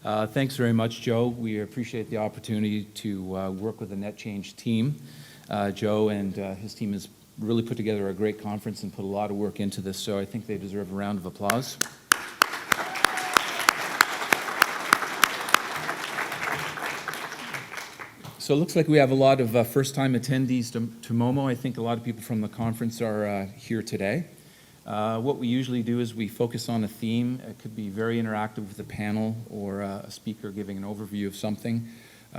Thanks very much, Joe. We appreciate the opportunity to work with the NetChange team. Joe and his team has really put together a great conference and put a lot of work into this, so I think they deserve a round of applause. So it looks like we have a lot of first-time attendees to Momo. I think a lot of people from the conference are here today. What we usually do is we focus on a theme. It could be very interactive with a panel or a speaker giving an overview of something.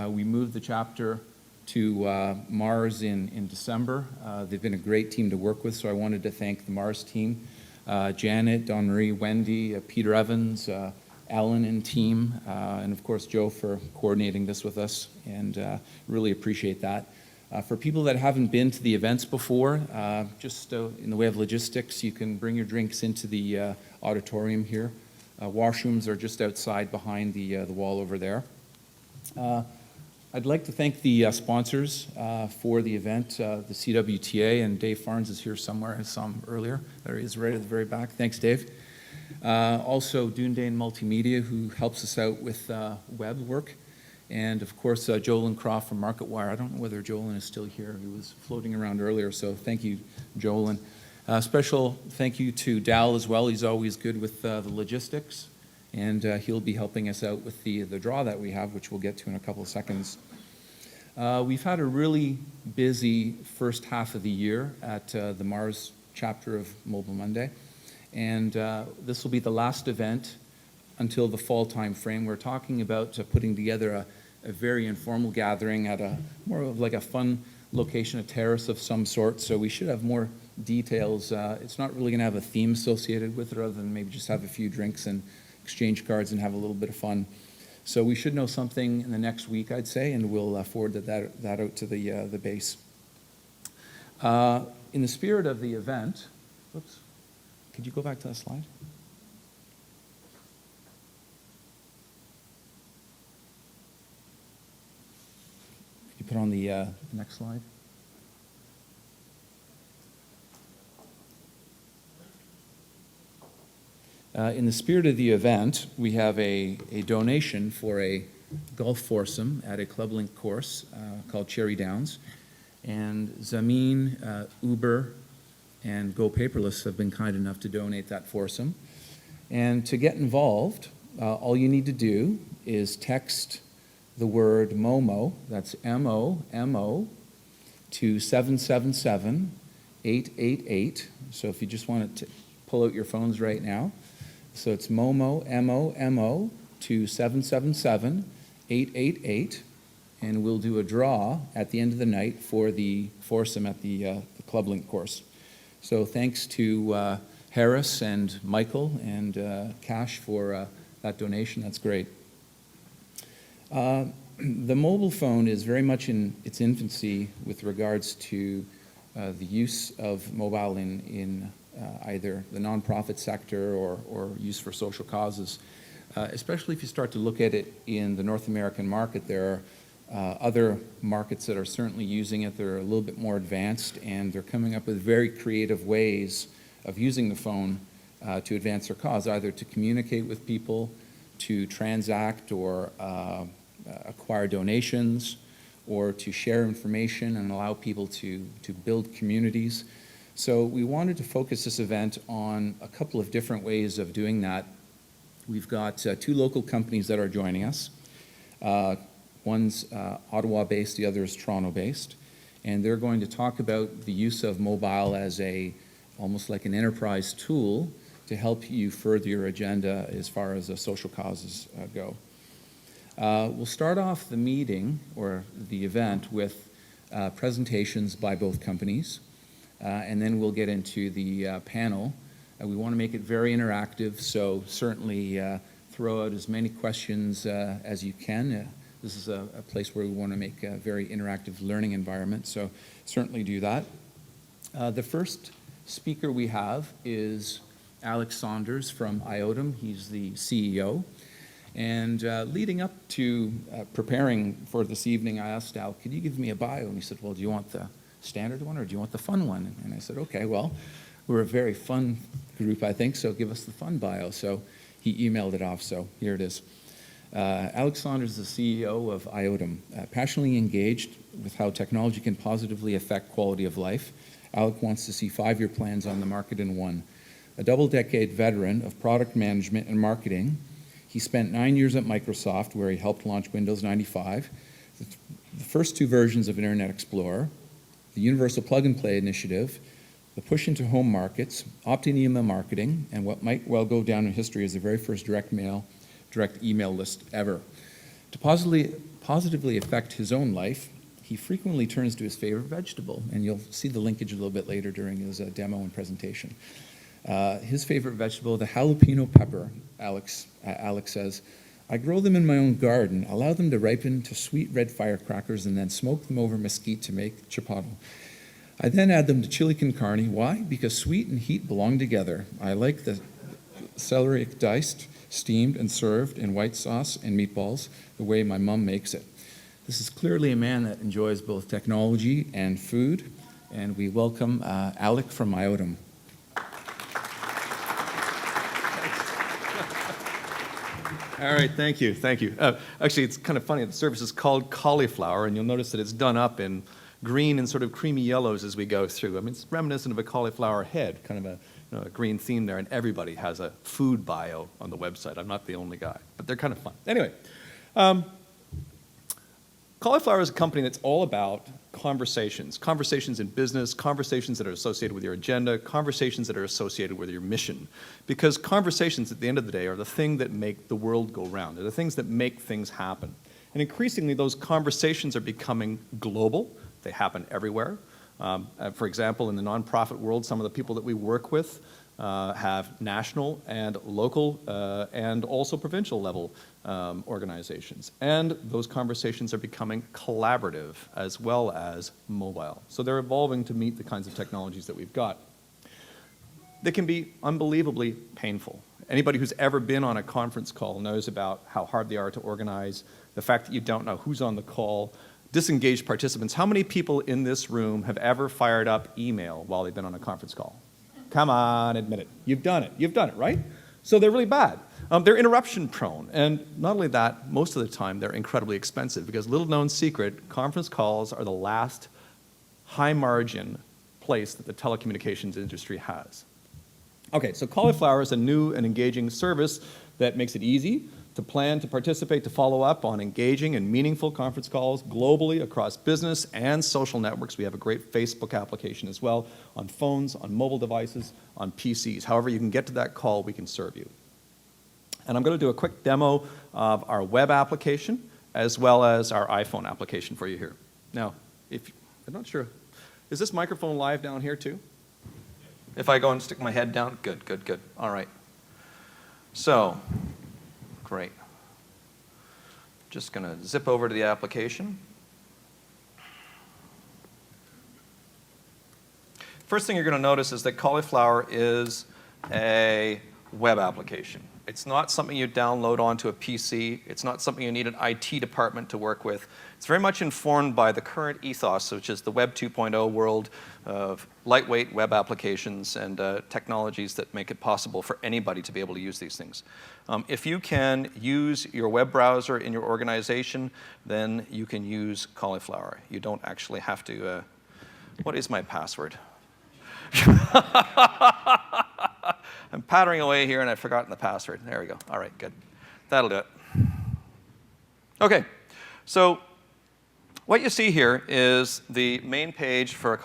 We moved the chapter to Mars in December. They've been a great team to work with, so I wanted to thank the Mars team. Janet, Dawn Marie, Wendy, Peter Evans, Alan and team, and of course Joe for coordinating this with us, and really appreciate that. For people that haven't been to the events before, just in the way of logistics, you can bring your drinks into the auditorium here. Washrooms are just outside behind the wall over there. I'd like to thank the sponsors for the event, the CWTA, and Dave Farnes is here somewhere. I saw him earlier. There he is right at the very back. Thanks, Dave. Also, Doondane Multimedia, who helps us out with web work. And, of course, Joelyn Croft from MarketWire. I don't know whether Joelyn is still here. He was floating around earlier, so thank you, Joelyn. Special thank you to Dal as well. He's always good with the logistics, and he'll be helping us out with the draw that we have, which we'll get to in a couple of seconds. We've had a really busy first half of the year at the Mars chapter of Mobile Monday. And this will be the last event until the fall time frame. We're talking about putting together a very informal gathering at a more of like a fun location, a terrace of some sort. So we should have more details. It's not really going to have a theme associated with it other than maybe just have a few drinks and exchange cards and have a little bit of fun. So we should know something in the next week, I'd say, and we'll forward that out to the base. In the spirit of the event, whoops. Could you go back to that slide? Could you put on the next slide? In the spirit of the event, we have a donation for a golf foursome at a Club Link course called Cherry Downs. And Zameen, Uber, and Go Paperless have been kind enough to donate that foursome. And to get involved, all you need to do is text the word MOMO, that's M-O-M-O, to 777-888. So if you just want to pull out your phones right now. So it's MOMO, M-O-M-O, to 777-888. And we'll do a draw at the end of the night for the foursome at the Club Link course. So thanks to Harris and Michael and Cash for that donation. That's great. The mobile phone is very much in its infancy with regards to the use of mobile in either the nonprofit sector or use for social causes. Especially if you start to look at it in the North American market, there are other markets that are certainly using it. They're a little bit more advanced, and they're coming up with very creative ways of using the phone to advance their cause, either to communicate with people, to transact or acquire donations, or to share information and allow people to build communities. So we wanted to focus this event on a couple of different ways of doing that. We've got two local companies that are joining us. One's Ottawa-based, the other is Toronto-based, and they're going to talk about the use of mobile as almost like an enterprise tool to help you further your agenda as far as social causes go. We'll start off the meeting or the event with presentations by both companies, and then we'll get into the panel. We want to make it very interactive, so certainly throw out as many questions as you can. This is a place where we want to make a very interactive learning environment, so certainly do that. The first speaker we have is Alex Saunders from IOTM. He's the CEO. And leading up to preparing for this evening, I asked Al, could you give me a bio? And he said, well, do you want the standard one or do you want the fun one? And I said, okay, well, we're a very fun group, I think, so give us the fun bio. So he emailed it off, so here it is. Alex Saunders is the CEO of IOTM, passionately engaged with how technology can positively affect quality of life. Alec wants to see 5-year plans on the market in one. A double-decade veteran of product management and marketing, he spent 9 years at Microsoft, where he helped launch Windows 95, the first 2 versions of Internet Explorer, the Universal Plug-and-Play initiative, the push into home markets, opt-in email marketing, and what might well go down in history as the very first direct email list ever. To positively affect his own life, he frequently turns to his favorite vegetable, and you'll see the linkage a little bit later during his demo and presentation. His favorite vegetable, the jalapeno pepper, Alex says, I grow them in my own garden, allow them to ripen to sweet red firecrackers, and then smoke them over mesquite to make chipotle. I then add them to chili con carne. Why? Because sweet and heat belong together. I like the celery diced, steamed, and served in white sauce and meatballs, the way my mom makes it. This is clearly a man that enjoys both technology and food, and we welcome Alec from IOTM. All right, thank you. Actually, it's kind of funny. The service is called cauliflower, and you'll notice that it's done up in green and sort of creamy yellows as we go through. I mean, it's reminiscent of a cauliflower head, kind of a green theme there, and everybody has a food bio on the website. I'm not the only guy, but they're kind of fun. Anyway, Cauliflower is a company that's all about conversations in business, conversations that are associated with your agenda, conversations that are associated with your mission. Because conversations, at the end of the day, are the thing that make the world go round. They're the things that make things happen. And increasingly, those conversations are becoming global. They happen everywhere. For example, in the nonprofit world, some of the people that we work with have national and local and also provincial level organizations. And those conversations are becoming collaborative as well as mobile. So they're evolving to meet the kinds of technologies that we've got. They can be unbelievably painful. Anybody who's ever been on a conference call knows about how hard they are to organize, the fact that you don't know who's on the call, disengaged participants. How many people in this room have ever fired up email while they've been on a conference call? Come on, admit it. You've done it, right? So they're really bad. They're interruption prone. And not only that, most of the time they're incredibly expensive because little known secret, conference calls are the last high margin place that the telecommunications industry has. Okay, so Cauliflower is a new and engaging service that makes it easy to plan, to participate, to follow up on engaging and meaningful conference calls globally across business and social networks. We have a great Facebook application as well, on phones, on mobile devices, on PCs. However you can get to that call, we can serve you. And I'm going to do a quick demo of our web application as well as our iPhone application for you here. Now, I'm not sure, is this microphone live down here too? If I go and stick my head down? Good. All right. So, great. Just going to zip over to the application. First thing you're going to notice is that Cauliflower is a web application. It's not something you download onto a PC. It's not something you need an IT department to work with. It's very much informed by the current ethos, which is the Web 2.0 world of lightweight web applications and technologies that make it possible for anybody to be able to use these things. If you can use your web browser in your organization, then you can use Cauliflower. You don't actually have to, what is my password? I'm pattering away here and I've forgotten the password. There we go. All right, good. That'll do it. Okay, so what you see here is the main page for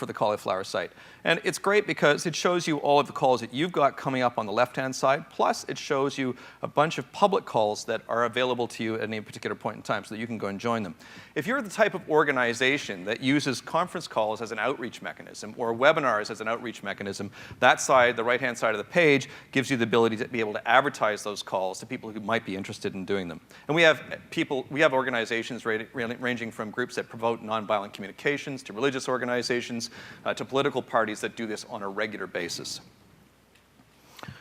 the Cauliflower site. And it's great because it shows you all of the calls that you've got coming up on the left-hand side, plus it shows you a bunch of public calls that are available to you at any particular point in time so that you can go and join them. If you're the type of organization that uses conference calls as an outreach mechanism or webinars as an outreach mechanism, that side, the right-hand side of the page, gives you the ability to be able to advertise those calls to people who might be interested in doing them. And we have organizations ranging from groups that promote nonviolent communications to religious organizations to political parties that do this on a regular basis.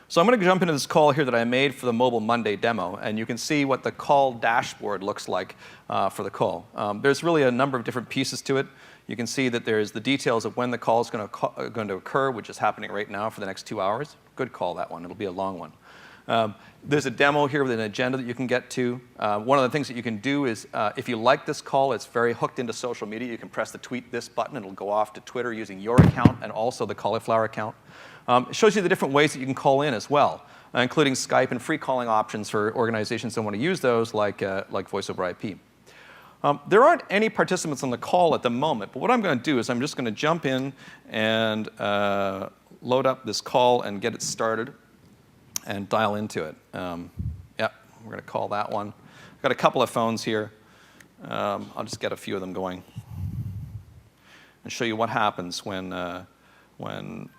So I'm going to jump into this call here that I made for the Mobile Monday demo, and you can see what the call dashboard looks like for the call. There's really a number of different pieces to it. You can see that there's the details of when the call is going to occur, which is happening right now for the next 2 hours. Good call, that one. It'll be a long one. There's a demo here with an agenda that you can get to. One of the things that you can do is, if you like this call, it's very hooked into social media. You can press the tweet this button, and it'll go off to Twitter using your account and also the Cauliflower account. It shows you the different ways that you can call in as well, including Skype and free calling options for organizations that want to use those, like Voice over IP. There aren't any participants on the call at the moment, but what I'm going to do is I'm just going to jump in and load up this call and get it started and dial into it. Yeah, we're going to call that one. I've got a couple of phones here. I'll just get a few of them going and show you what happens when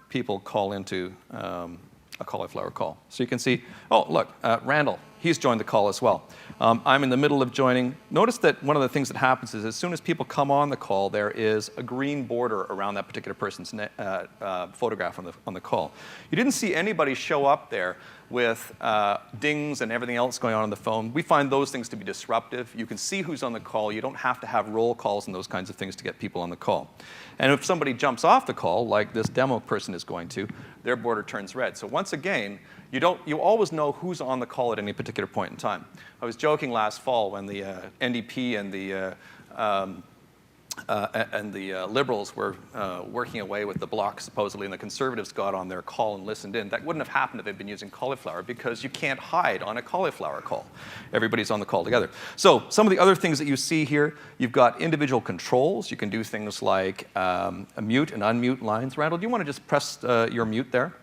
people call into a Cauliflower call. So you can see, oh, look, Randall, he's joined the call as well. I'm in the middle of joining. Notice that one of the things that happens is as soon as people come on the call, there is a green border around that particular person's photograph on the call. You didn't see anybody show up there with dings and everything else going on the phone. We find those things to be disruptive. You can see who's on the call. You don't have to have roll calls and those kinds of things to get people on the call. And if somebody jumps off the call, like this demo person is going to, their border turns red. So once again, you always know who's on the call at any particular point in time. I was joking last fall when the NDP and the Liberals were working away with the Bloc, supposedly, and the Conservatives got on their call and listened in. That wouldn't have happened if they'd been using Cauliflower, because you can't hide on a Cauliflower call. Everybody's on the call together. So some of the other things that you see here, you've got individual controls. You can do things like mute and unmute lines. Randall, do you want to just press your mute there?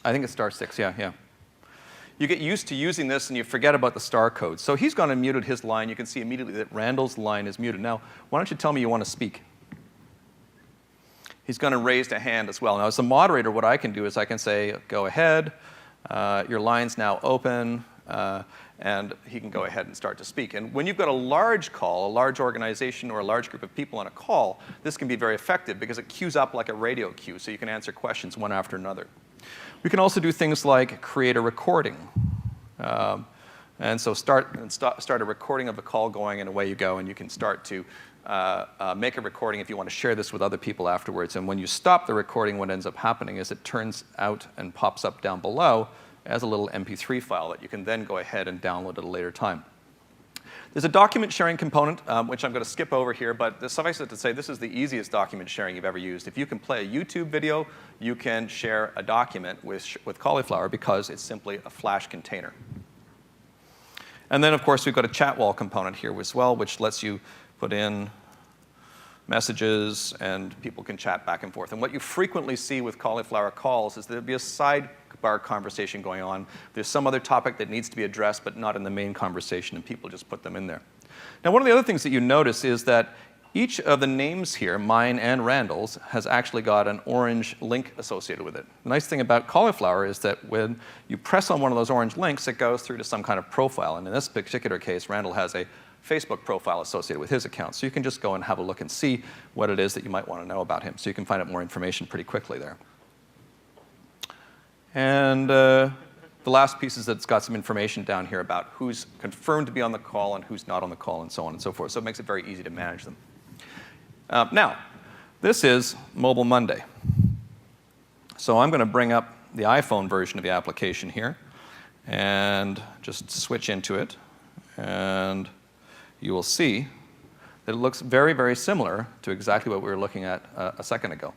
I think it's *6, yeah. You get used to using this and you forget about the star code. So he's gone and muted his line. You can see immediately that Randall's line is muted. Now, why don't you tell me you want to speak? He's going to raise a hand as well. Now, as a moderator, what I can do is I can say, go ahead, your line's now open, and he can go ahead and start to speak. And when you've got a large call, a large organization or a large group of people on a call, this can be very effective because it queues up like a radio queue, so you can answer questions one after another. We can also do things like create a recording. And so start a recording of a call going, and away you go, and you can start to make a recording if you want to share this with other people afterwards. And when you stop the recording, what ends up happening is it turns out and pops up down below as a little MP3 file that you can then go ahead and download at a later time. There's a document sharing component, which I'm going to skip over here, but suffice it to say, this is the easiest document sharing you've ever used. If you can play a YouTube video, you can share a document with Cauliflower because it's simply a Flash container. And then, of course, we've got a chat wall component here as well, which lets you put in messages, and people can chat back and forth. And what you frequently see with Cauliflower calls is there'll be a sidebar conversation going on. There's some other topic that needs to be addressed, but not in the main conversation, and people just put them in there. Now, one of the other things that you notice is that each of the names here, mine and Randall's, has actually got an orange link associated with it. The nice thing about Cauliflower is that when you press on one of those orange links, it goes through to some kind of profile. And in this particular case, Randall has a Facebook profile associated with his account. So you can just go and have a look and see what it is that you might want to know about him. So you can find out more information pretty quickly there. And the last piece is that it's got some information down here about who's confirmed to be on the call and who's not on the call, and so on and so forth. So it makes it very easy to manage them. Now, this is Mobile Monday. So I'm going to bring up the iPhone version of the application here and just switch into it. And you will see that it looks very, very similar to exactly what we were looking at a second ago.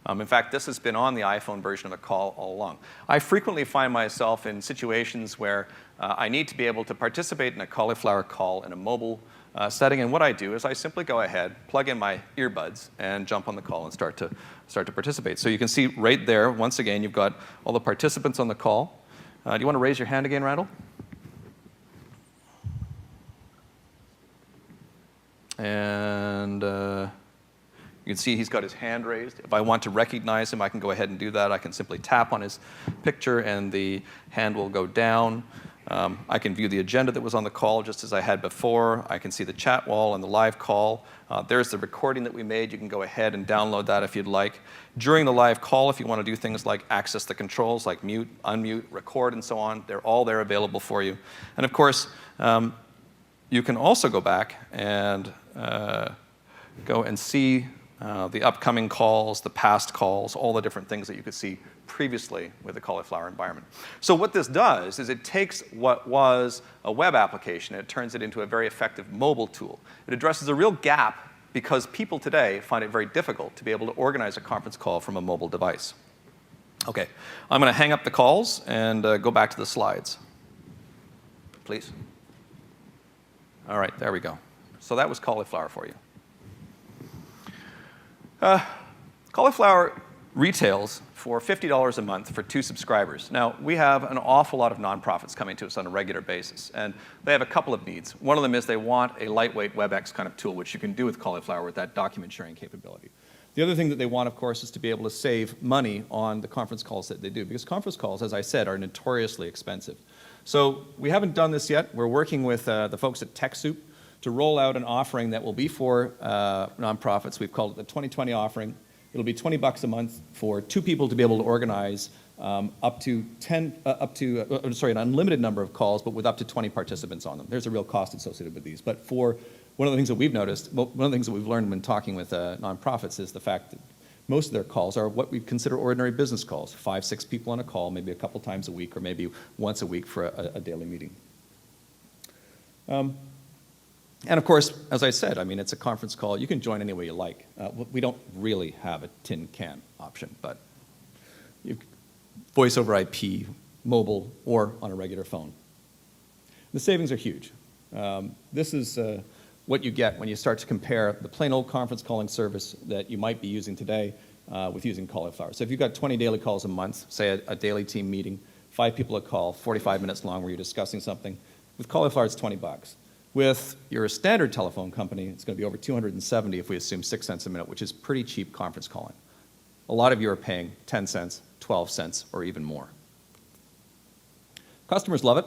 In fact, this has been on the iPhone version of the call all along. I frequently find myself in situations where I need to be able to participate in a Cauliflower call in a mobile setting, and what I do is I simply go ahead, plug in my earbuds, and jump on the call and start to participate. So you can see right there, once again, you've got all the participants on the call. Do you want to raise your hand again, Randall? And you can see he's got his hand raised. If I want to recognize him, I can go ahead and do that. I can simply tap on his picture, and the hand will go down. I can view the agenda that was on the call just as I had before. I can see the chat wall and the live call. There's the recording that we made. You can go ahead and download that if you'd like. During the live call, if you want to do things like access the controls, like mute, unmute, record, and so on, they're all there available for you. And of course, you can also go back and go and see the upcoming calls, the past calls, all the different things that you could see previously with the cauliflower environment. So what this does is it takes what was a web application and it turns it into a very effective mobile tool. It addresses a real gap because people today find it very difficult to be able to organize a conference call from a mobile device. Okay, I'm going to hang up the calls and go back to the slides. Please. All right, there we go. So that was cauliflower for you. Cauliflower retails for $50 a month for 2 subscribers. Now, we have an awful lot of nonprofits coming to us on a regular basis, and they have a couple of needs. One of them is they want a lightweight WebEx kind of tool, which you can do with cauliflower with that document sharing capability. The other thing that they want, of course, is to be able to save money on the conference calls that they do, because conference calls, as I said, are notoriously expensive. So we haven't done this yet. We're working with the folks at TechSoup to roll out an offering that will be for nonprofits. We've called it the 2020 offering. It'll be $20 a month for 2 people to be able to organize an unlimited number of calls, but with up to 20 participants on them. There's a real cost associated with these. But for one of the things that we've noticed, one of the things that we've learned when talking with nonprofits is the fact that most of their calls are what we consider ordinary business calls. 5, 6 people on a call, maybe a couple times a week, or maybe once a week for a daily meeting. And of course, as I said, I mean, it's a conference call. You can join any way you like. We don't really have a tin can option, but you voice over IP, mobile, or on a regular phone. The savings are huge. This is what you get when you start to compare the plain old conference calling service that you might be using today with using cauliflower. So if you've got 20 daily calls a month, say a daily team meeting, 5 people a call, 45 minutes long where you're discussing something, with cauliflower it's $20. With your standard telephone company, it's going to be over $270 if we assume 6 cents a minute, which is pretty cheap conference calling. A lot of you are paying 10 cents, 12 cents, or even more. Customers love it.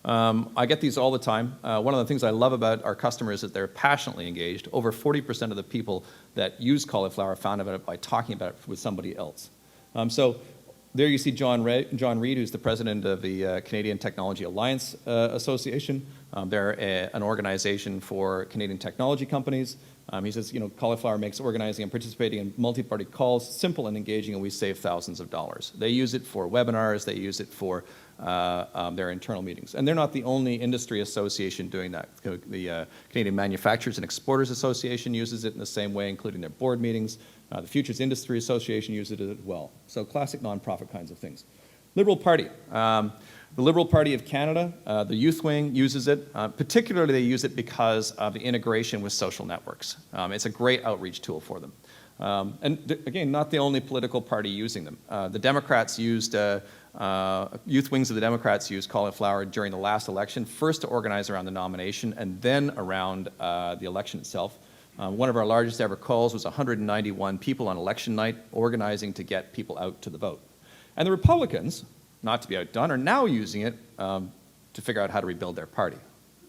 I get these all the time. One of the things I love about our customers is that they're passionately engaged. Over 40% of the people that use cauliflower found about it by talking about it with somebody else. So there you see John Reed, who's the president of the Canadian Technology Alliance Association. They're an organization for Canadian technology companies. He says, you know, cauliflower makes organizing and participating in multi-party calls simple and engaging, and we save thousands of dollars. They use it for webinars. They use it for their internal meetings. And they're not the only industry association doing that. The Canadian Manufacturers and Exporters Association uses it in the same way, including their board meetings. The Futures Industry Association uses it as well. So classic nonprofit kinds of things. Liberal Party. The Liberal Party of Canada, the youth wing uses it. Particularly they use it because of the integration with social networks. It's a great outreach tool for them. Again, not the only political party using them. The Democrats used, youth wings of the Democrats used cauliflower during the last election, first to organize around the nomination and then around the election itself. One of our largest ever calls was 191 people on election night organizing to get people out to the vote. And the Republicans, not to be outdone, are now using it to figure out how to rebuild their party.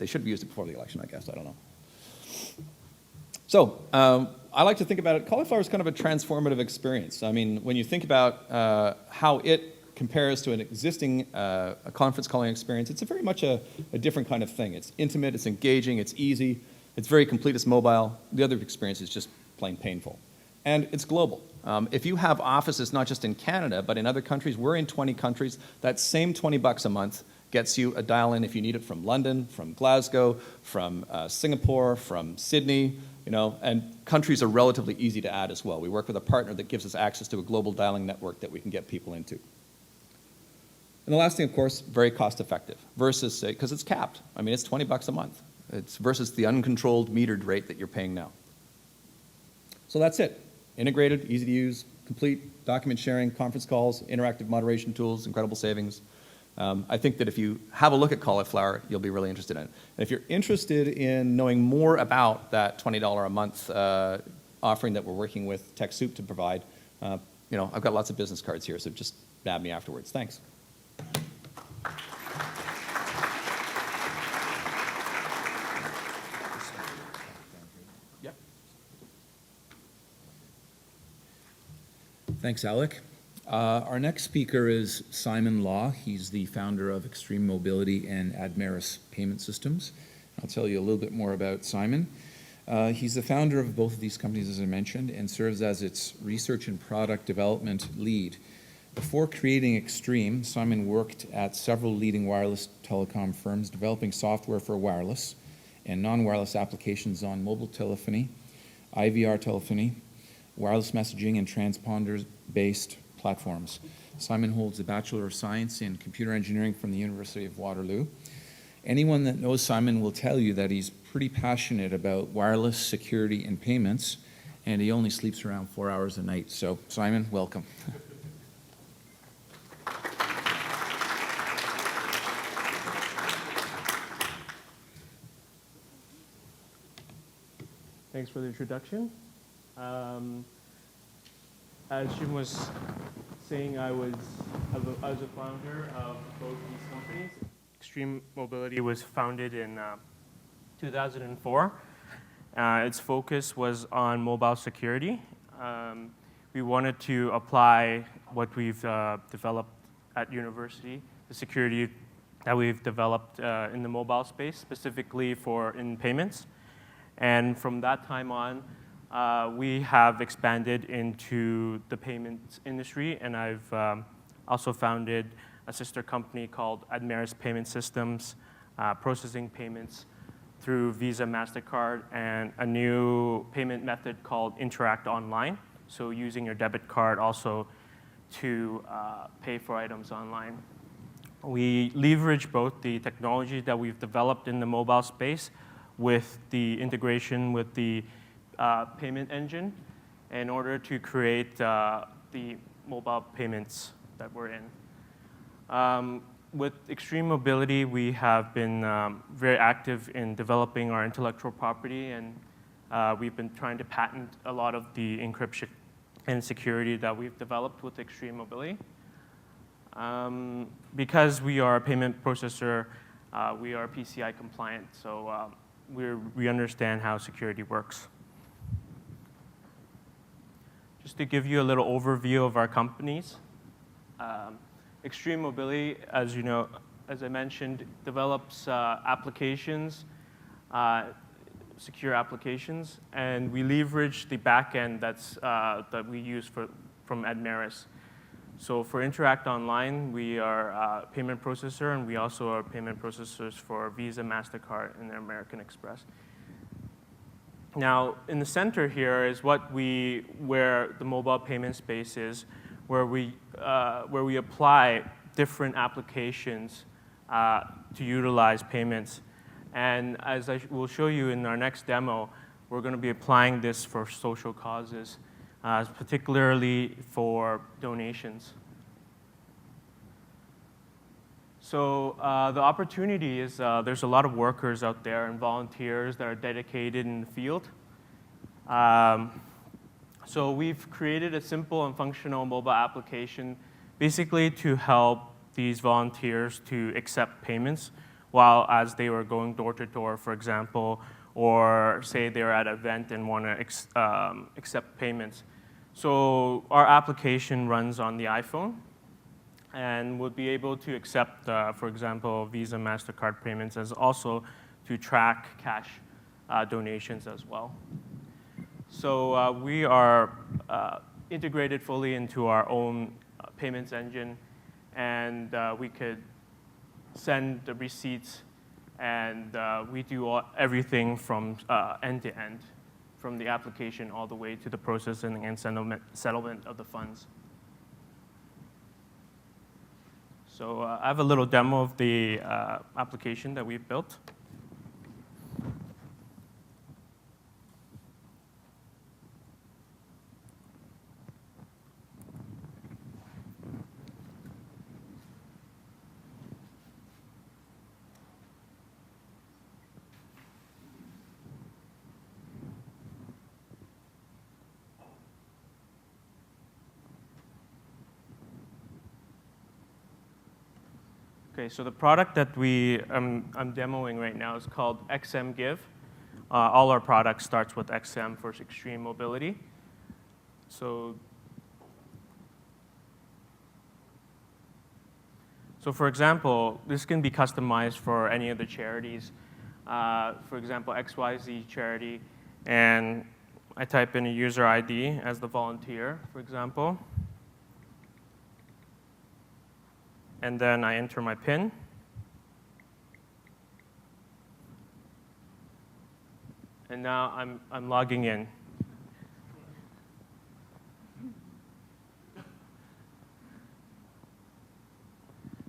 They should have used it before the election, I guess. I don't know. So I like to think about it. Cauliflower is kind of a transformative experience. I mean, when you think about how it compares to an existing a conference calling experience, it's very much a different kind of thing. It's intimate, it's engaging, it's easy, it's very complete, it's mobile. The other experience is just plain painful. And it's global. If you have offices not just in Canada, but in other countries, we're in 20 countries, that same $20 a month gets you a dial-in if you need it from London, from Glasgow, from Singapore, from Sydney, you know, and countries are relatively easy to add as well. We work with a partner that gives us access to a global dialing network that we can get people into. And the last thing, of course, very cost-effective versus, because it's capped. I mean, it's $20 a month. It's versus the uncontrolled metered rate that you're paying now. So that's it. Integrated, easy to use, complete document sharing, conference calls, interactive moderation tools, incredible savings. I think that if you have a look at cauliflower, you'll be really interested in it. And if you're interested in knowing more about that $20 a month offering that we're working with TechSoup to provide, you know, I've got lots of business cards here, so just nab me afterwards. Thanks. Thanks, Alec. Our next speaker is Simon Law. He's the founder of Extreme Mobility and Admaris Payment Systems. I'll tell you a little bit more about Simon. He's the founder of both of these companies, as I mentioned, and serves as its research and product development lead. Before creating Extreme, Simon worked at several leading wireless telecom firms, developing software for wireless and non-wireless applications on mobile telephony, IVR telephony, wireless messaging, and transponder-based platforms. Simon holds a Bachelor of Science in Computer Engineering from the University of Waterloo. Anyone that knows Simon will tell you that he's pretty passionate about wireless security and payments, and he only sleeps around 4 hours a night. So, Simon, welcome. Thanks for the introduction. As Jim was saying, I was a founder of both these companies. Extreme Mobility was founded in 2004. Its focus was on mobile security. We wanted to apply what we've developed at university, the security that we've developed in the mobile space, specifically in payments. And from that time on, we have expanded into the payments industry, and I've also founded a sister company called Admeris Payment Systems, processing payments through Visa, MasterCard, and a new payment method called Interact Online, so using your debit card also to pay for items online. We leverage both the technology that we've developed in the mobile space with the integration with the payment engine in order to create the mobile payments that we're in. With Extreme Mobility, we have been very active in developing our intellectual property, and we've been trying to patent a lot of the encryption and security that we've developed with Extreme Mobility. Because we are a payment processor, we are PCI compliant, so we understand how security works. Just to give you a little overview of our companies, Extreme Mobility, as you know, as I mentioned, develops applications, secure applications, and we leverage the backend that we use from Admeris. So for Interact Online, we are a payment processor, and we also are payment processors for Visa, MasterCard, and American Express. Now, in the center here is where the mobile payment space is, where we apply different applications to utilize payments. And as I will show you in our next demo, we're going to be applying this for social causes, particularly for donations. So the opportunity is there's a lot of workers out there and volunteers that are dedicated in the field. So we've created a simple and functional mobile application basically to help these volunteers to accept payments as they were going door to door, for example, or say they're at an event and want to accept payments. So our application runs on the iPhone and would be able to accept, for example, Visa, MasterCard payments, as also to track cash donations as well. So we are integrated fully into our own payments engine, and we could send the receipts, and we do everything from end to end, from the application all the way to the processing and settlement of the funds. So I have a little demo of the application that we've built. Okay, so the product that I'm demoing right now is called XM Give. All our products starts with XM for Extreme Mobility. So for example, this can be customized for any of the charities. For example, XYZ charity and I type in a user ID as the volunteer, for example. And then I enter my PIN. And now I'm logging in.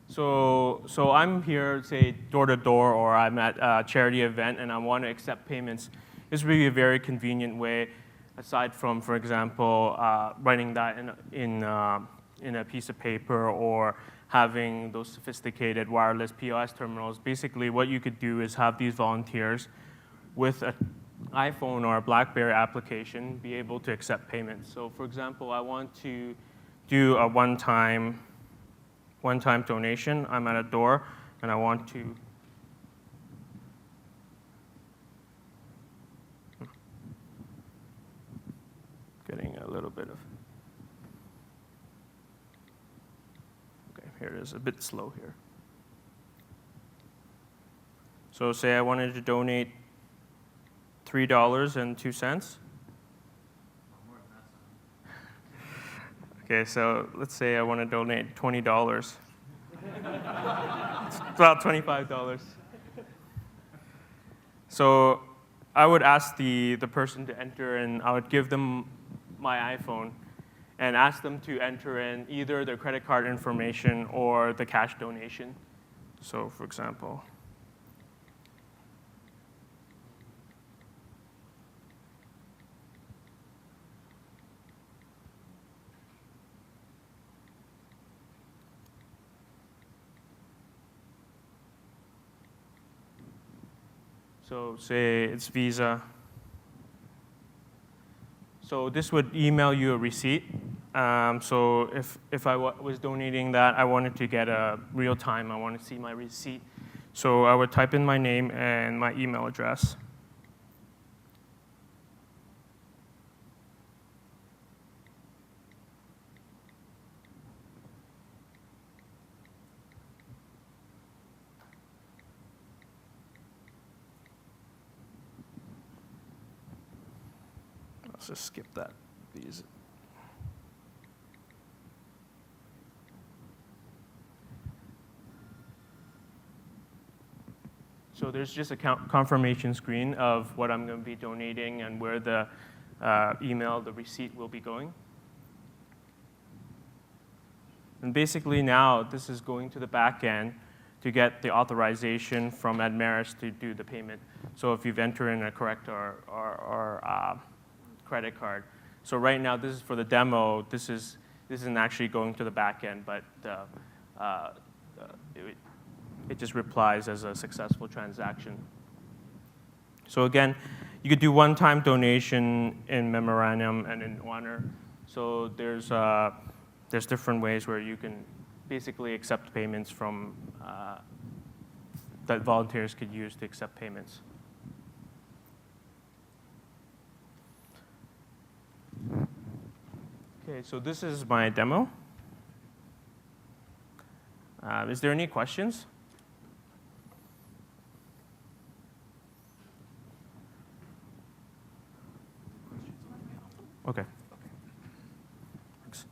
So I'm here, say, door to door, or I'm at a charity event and I want to accept payments. This would be a very convenient way, aside from, for example, writing that in a piece of paper or having those sophisticated wireless POS terminals. Basically, what you could do is have these volunteers with an iPhone or a BlackBerry application be able to accept payments. So, for example, I want to do a one-time donation. I'm at a door, and I want to getting a little bit of, okay, here it is, a bit slow here. So say I wanted to donate $3.02. Okay, so let's say I want to donate $20. It's about $25. So I would ask the person to enter, and I would give them my iPhone and ask them to enter in either their credit card information or the cash donation. So, for example, so say it's Visa. So this would email you a receipt. So if I was donating that, I wanted to get a real time, I want to see my receipt. So I would type in my name and my email address. Let's just skip that. These. So there's just a confirmation screen of what I'm going to be donating and where the email, the receipt will be going. And basically now this is going to the back end to get the authorization from Admaris to do the payment. So if you've entered in a correct or credit card. So right now, this is for the demo. This isn't actually going to the back end, but it just replies as a successful transaction. So again, you could do one-time donation in memorandum and in honor. So there's different ways where you can basically accept payments from that volunteers could use to accept payments. Okay, so this is my demo. Is there any questions? Okay. Thanks.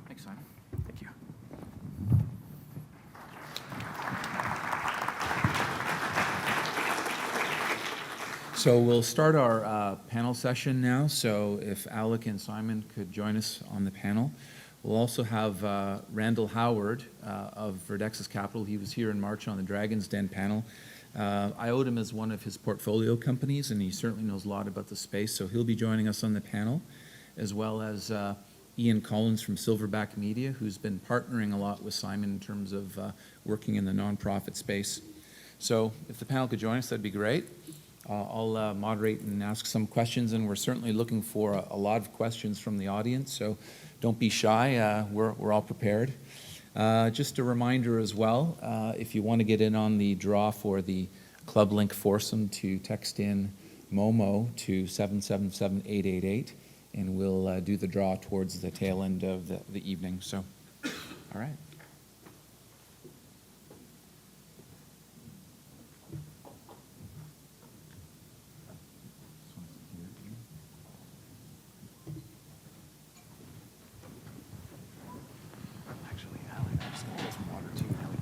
Thanks, Simon. Thank you. So we'll start our panel session now. So if Alec and Simon could join us on the panel. We'll also have Randall Howard of Verdexis Capital. He was here in March on the Dragon's Den panel. I owed him as one of his portfolio companies, and he certainly knows a lot about the space, so he'll be joining us on the panel, as well as Ian Collins from Silverback Media, who's been partnering a lot with Simon in terms of working in the nonprofit space. So if the panel could join us, that'd be great. I'll moderate and ask some questions, and we're certainly looking for a lot of questions from the audience, so don't be shy. We're all prepared. Just a reminder as well, if you want to get in on the draw for the Club Link foursome, to text in MOMO to 777-888, and we'll do the draw towards the tail end of the evening. So, all right.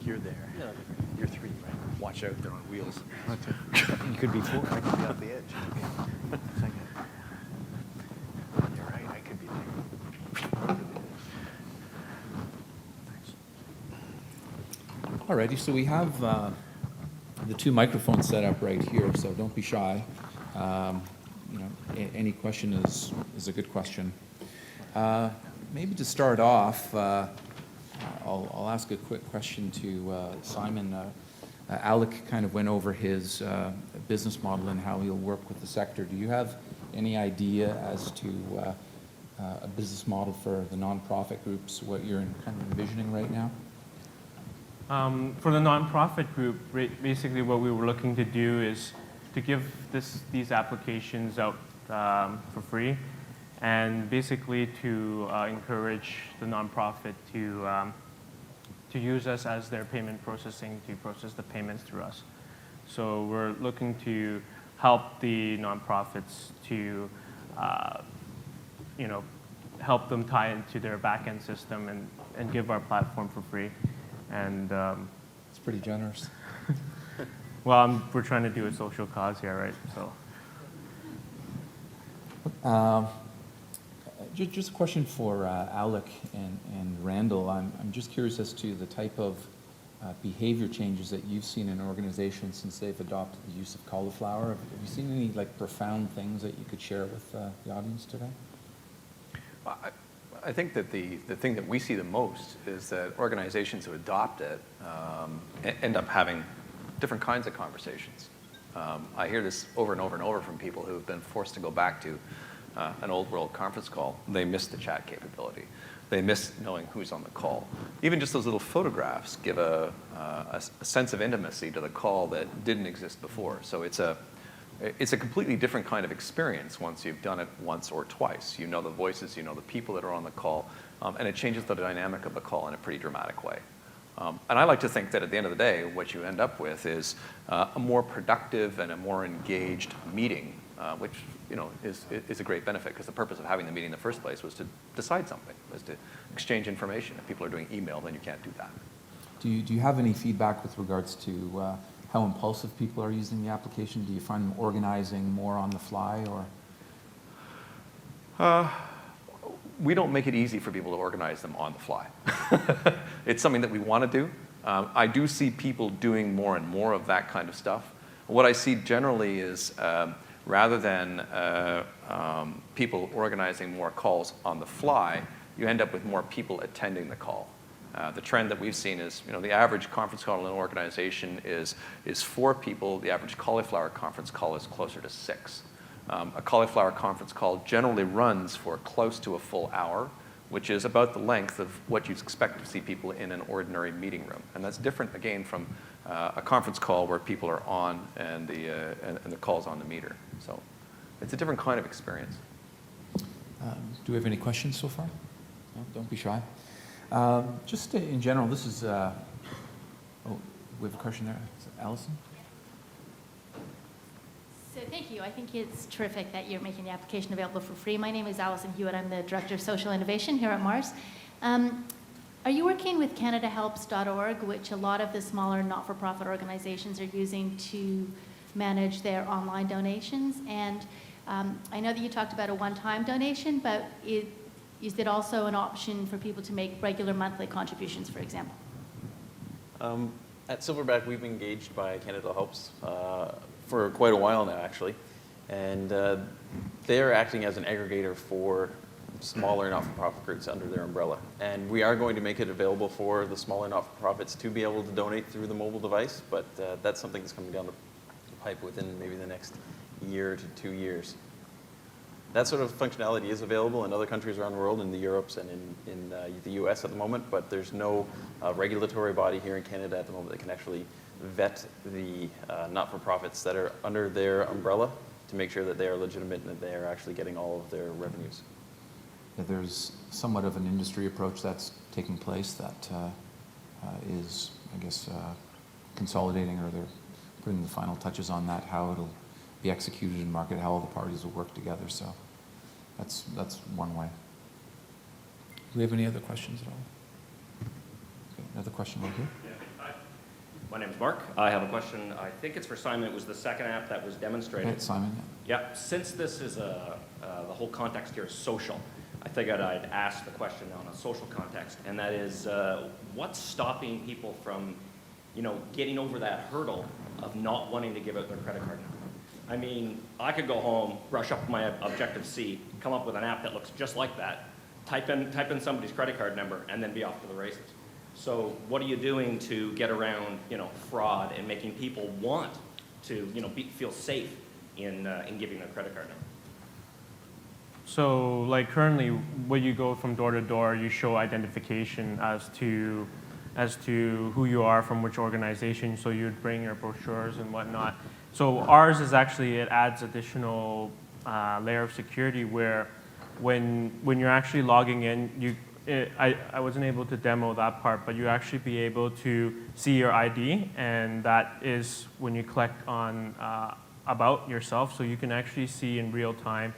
you're there. You're 3, right? Watch out, they're on wheels. You could be 4. I could be off the edge. You're right, I could be there. Alrighty, so we have the 2 microphones set up right here, so don't be shy. Any question is a good question. Maybe to start off, I'll ask a quick question to Simon. Alec kind of went over his business model and how he'll work with the sector. Do you have any idea as to a business model for the nonprofit groups, what you're kind of envisioning right now? For the nonprofit group, basically what we were looking to do is to give these applications out for free, and basically to encourage the nonprofit to use us as their payment processing to process the payments through us. So we're looking to help the nonprofits to, help them tie into their back-end system and give our platform for free. And It's pretty generous. well, we're trying to do a social cause here, right? So. Just a question for Alec and Randall. I'm just curious as to the type of behavior changes that you've seen in organizations since they've adopted the use of cauliflower. Have you seen any profound things that you could share with the audience today? I think that the thing that we see the most is that organizations who adopt it end up having different kinds of conversations. I hear this over and over and over from people who have been forced to go back to an old world conference call. They miss the chat capability. They miss knowing who's on the call. Even just those little photographs give a sense of intimacy to the call that didn't exist before. So it's a completely different kind of experience once you've done it once or twice. You know the voices, you know the people that are on the call, and it changes the dynamic of the call in a pretty dramatic way. And I like to think that at the end of the day, what you end up with is a more productive and a more engaged meeting, which is a great benefit, because the purpose of having the meeting in the first place was to decide something, was to exchange information. If people are doing email, then you can't do that. Do you have any feedback with regards to how impulsive people are using the application? Do you find them organizing more on the fly, or? We don't make it easy for people to organize them on the fly. It's something that we want to do. I do see people doing more and more of that kind of stuff. What I see generally is rather than people organizing more calls on the fly, you end up with more people attending the call. The trend that we've seen is, the average conference call in an organization is 4 people. The average cauliflower conference call is closer to 6. A cauliflower conference call generally runs for close to a full hour, which is about the length of what you'd expect to see people in an ordinary meeting room. And that's different, again, from a conference call where people are on and the call's on the meter. So it's a different kind of experience. Do we have any questions so far? No, don't be shy. Just in general, this is, we have a question there. Is it Allison? So thank you. I think it's terrific that you're making the application available for free. My name is Alison Hewitt. I'm the Director of Social Innovation here at Mars. Are you working with CanadaHelps.org, which a lot of the smaller not-for-profit organizations are using to manage their online donations? And I know that you talked about a one-time donation, but is it also an option for people to make regular monthly contributions, for example? At Silverback, we've been engaged by Canada Helps for quite a while now, actually. And they're acting as an aggregator for smaller not-for-profit groups under their umbrella. And we are going to make it available for the smaller not-for-profits to be able to donate through the mobile device, but that's something that's coming down the pipe within maybe the next year to 2 years. That sort of functionality is available in other countries around the world, in the Europes and in the US at the moment, but there's no regulatory body here in Canada at the moment that can actually vet the not-for-profits that are under their umbrella to make sure that they are legitimate and that they are actually getting all of their revenues. There's somewhat of an industry approach that's taking place that is, I guess, consolidating, or they're putting the final touches on that, how it'll be executed in market, how all the parties will work together. So that's one way. Do we have any other questions at all? Okay, another question right here. Yeah, My name's Mark. I have a question. I think it's for Simon. It was the second app that was demonstrated. Okay, Simon? Yep. Since this is the whole context here is social, I figured I'd ask the question on a social context, and that is, what's stopping people from, getting over that hurdle of not wanting to give out their credit card number? I mean, I could go home, brush up my Objective-C, come up with an app that looks just like that, type in somebody's credit card number, and then be off to the races. So what are you doing to get around, fraud and making people want to, feel safe in giving their credit card number? So, like currently, when you go from door to door, you show identification as to who you are from which organization. So you'd bring your brochures and whatnot. So ours is actually, it adds additional layer of security where when you're actually logging in, I wasn't able to demo that part, but you actually be able to see your ID, and that is when you click on about yourself, so you can actually see in real time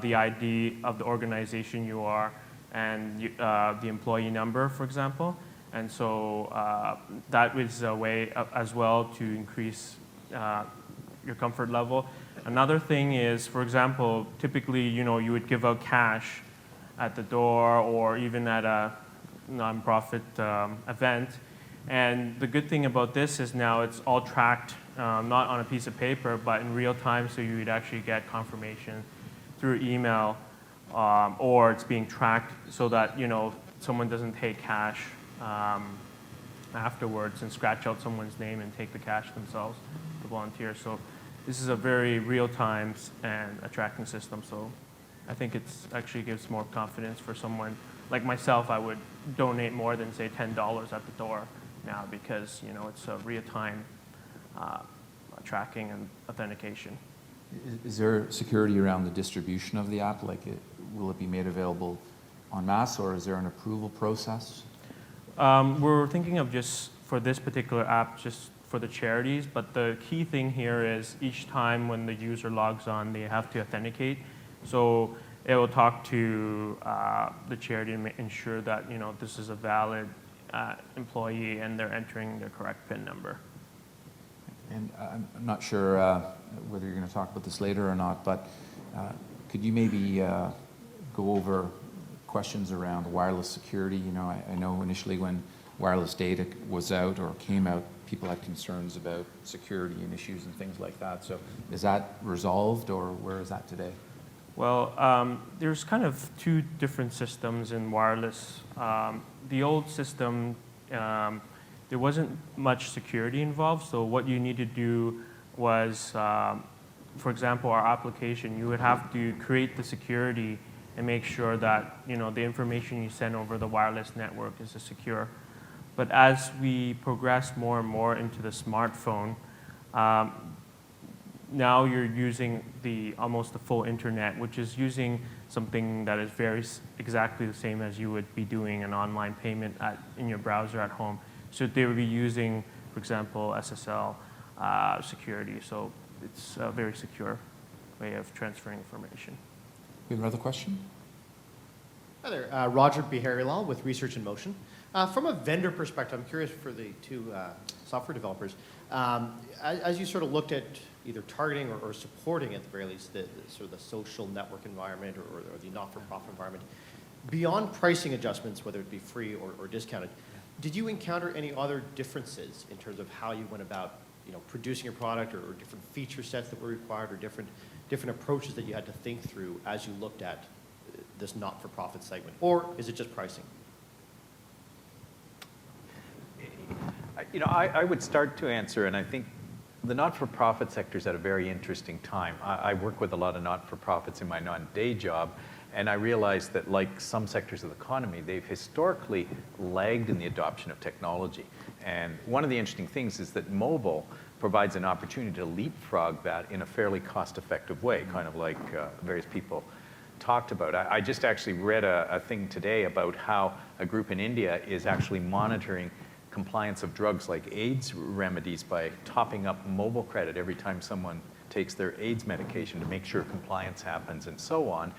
the ID of the organization you are and the employee number, for example. And so that is a way as well to increase your comfort level. Another thing is, for example, typically, you would give out cash at the door or even at a nonprofit event. And the good thing about this is now it's all tracked, not on a piece of paper, but in real time, so you would actually get confirmation through email, or it's being tracked so that, someone doesn't take cash afterwards and scratch out someone's name and take the cash themselves, the volunteer. So this is a very real-time and a tracking system. So I think it's actually gives more confidence for someone like myself. I would donate more than say $10 at the door now because it's a real-time tracking and authentication. Is there security around the distribution of the app? Like, will it be made available en masse, or is there an approval process? We're thinking of just for this particular app, just for the charities, but the key thing here is each time when the user logs on, they have to authenticate. So it will talk to the charity and ensure that this is a valid employee and they're entering the correct PIN number. And I'm not sure whether you're going to talk about this later or not, but could you maybe go over questions around wireless security? I know initially when wireless data was out or came out, people had concerns about security and issues and things like that. So is that resolved, or where is that today? Well, there's kind of two different systems in wireless. The old system, there wasn't much security involved, so what you need to do was, for example, our application, you would have to create the security and make sure that the information you send over the wireless network is secure. But as we progress more and more into the smartphone, now you're using almost the full internet, which is using something that is exactly the same as you would be doing an online payment in your browser at home. So they would be using, for example, SSL security. So it's a very secure way of transferring information. We have another question? Hi there, Roger Biharilal with Research in Motion. From a vendor perspective, I'm curious for the two software developers. As you sort of looked at either targeting or supporting, at the very least, the sort of the social network environment or the not-for-profit environment, beyond pricing adjustments, whether it be free or discounted, did you encounter any other differences in terms of how you went about producing your product, or different feature sets that were required, or different approaches that you had to think through as you looked at this not-for-profit segment? Or is it just pricing? I would start to answer, and I think the not-for-profit sector is at a very interesting time. I work with a lot of not-for-profits in my non-day job, and I realize that, like some sectors of the economy, they've historically lagged in the adoption of technology. And one of the interesting things is that mobile provides an opportunity to leapfrog that in a fairly cost-effective way, kind of like various people talked about. I just actually read a thing today about how a group in India is actually monitoring compliance of drugs like AIDS remedies by topping up mobile credit every time someone takes their AIDS medication to make sure compliance happens and so on.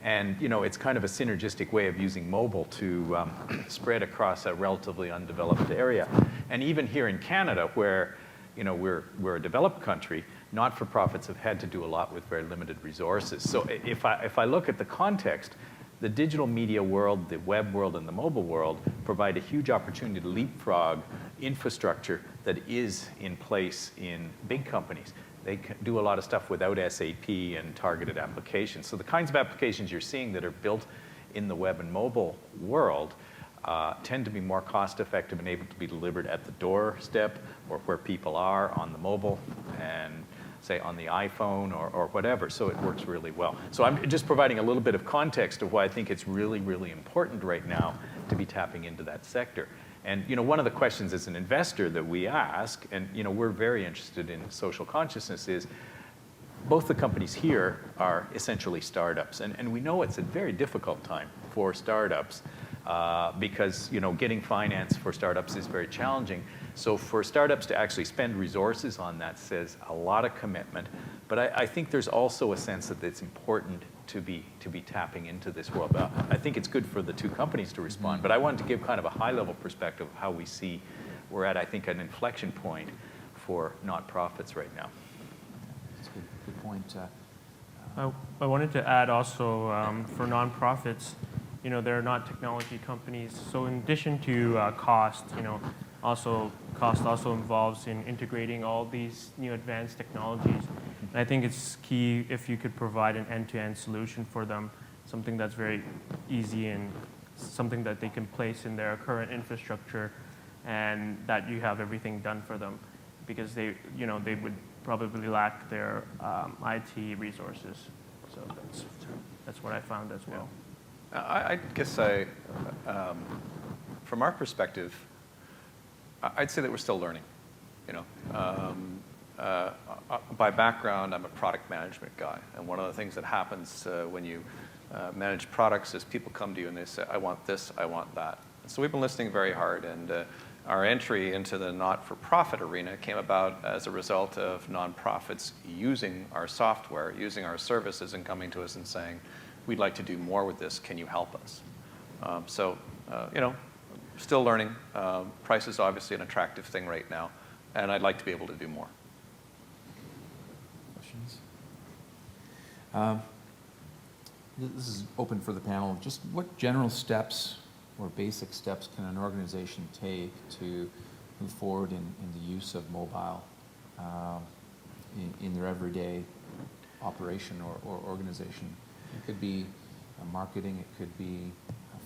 And it's kind of a synergistic way of using mobile to spread across a relatively undeveloped area. And even here in Canada, where we're a developed country, not-for-profits have had to do a lot with very limited resources. So if I look at the context, the digital media world, the web world, and the mobile world provide a huge opportunity to leapfrog infrastructure that is in place in big companies. They can do a lot of stuff without SAP and targeted applications. So the kinds of applications you're seeing that are built in the web and mobile world tend to be more cost-effective and able to be delivered at the doorstep or where people are on the mobile and say on the iPhone or whatever, so it works really well. So I'm just providing a little bit of context of why I think it's really, really important right now to be tapping into that sector. And one of the questions as an investor that we ask, and we're very interested in social consciousness, is both the companies here are essentially startups, and we know it's a very difficult time for startups because getting finance for startups is very challenging. So for startups to actually spend resources on that says a lot of commitment. But I think there's also a sense that it's important to be tapping into this world. I think it's good for the two companies to respond. But I wanted to give kind of a high-level perspective of how we see we're at, I think, an inflection point for nonprofits right now. That's a good point. I wanted to add also for nonprofits, they're not technology companies. So in addition to cost, cost also involves in integrating all these new advanced technologies. And I think it's key if you could provide an end-to-end solution for them, something that's very easy and something that they can place in their current infrastructure, and that you have everything done for them, because they would probably lack their IT resources. So that's what I found as well. I guess from our perspective, I'd say that we're still learning. By background, I'm a product management guy, and one of the things that happens when you manage products is people come to you and they say, "I want this, I want that." And so we've been listening very hard, and our entry into the not-for-profit arena came about as a result of nonprofits using our software, using our services, and coming to us and saying, "We'd like to do more with this. Can you help us?" Still learning. Price is obviously an attractive thing right now, and I'd like to be able to do more. Questions? This is open for the panel. Just what general steps or basic steps can an organization take to move forward in the use of mobile in their everyday operation or organization? It could be marketing, it could be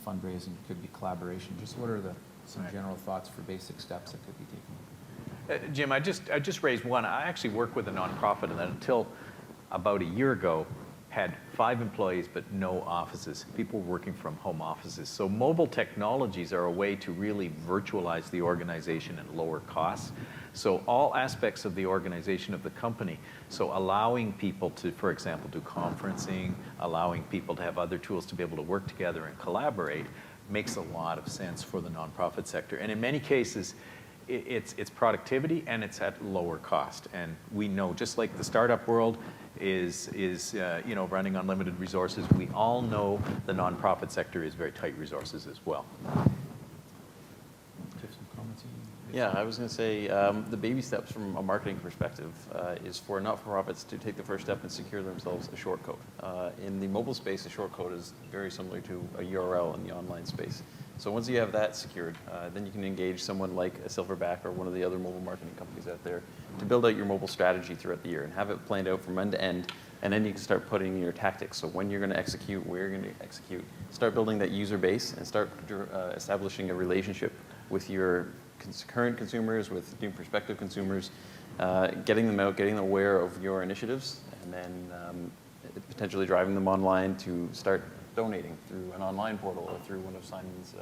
fundraising, it could be collaboration. Just what are some general thoughts for basic steps that could be taken? Jim, I just raised one. I actually work with a nonprofit that until about a year ago had 5 employees but no offices. People were working from home offices. So mobile technologies are a way to really virtualize the organization and lower costs. So all aspects of the organization of the company, so allowing people to, for example, do conferencing, allowing people to have other tools to be able to work together and collaborate, makes a lot of sense for the nonprofit sector. And in many cases, it's productivity and it's at lower cost. And we know, just like the startup world is running on limited resources, we all know the nonprofit sector is very tight resources as well. Yeah, I was going to say the baby steps from a marketing perspective is for not-for-profits to take the first step and secure themselves a short code. In the mobile space, a short code is very similar to a URL in the online space. So once you have that secured, then you can engage someone like a Silverback or one of the other mobile marketing companies out there to build out your mobile strategy throughout the year and have it planned out from end to end. And then you can start putting your tactics. So when you're going to execute, where you're going to execute, start building that user base and start establishing a relationship with your current consumers, with new prospective consumers, getting them out, getting them aware of your initiatives, and then potentially driving them online to start donating through an online portal or through one of Simon's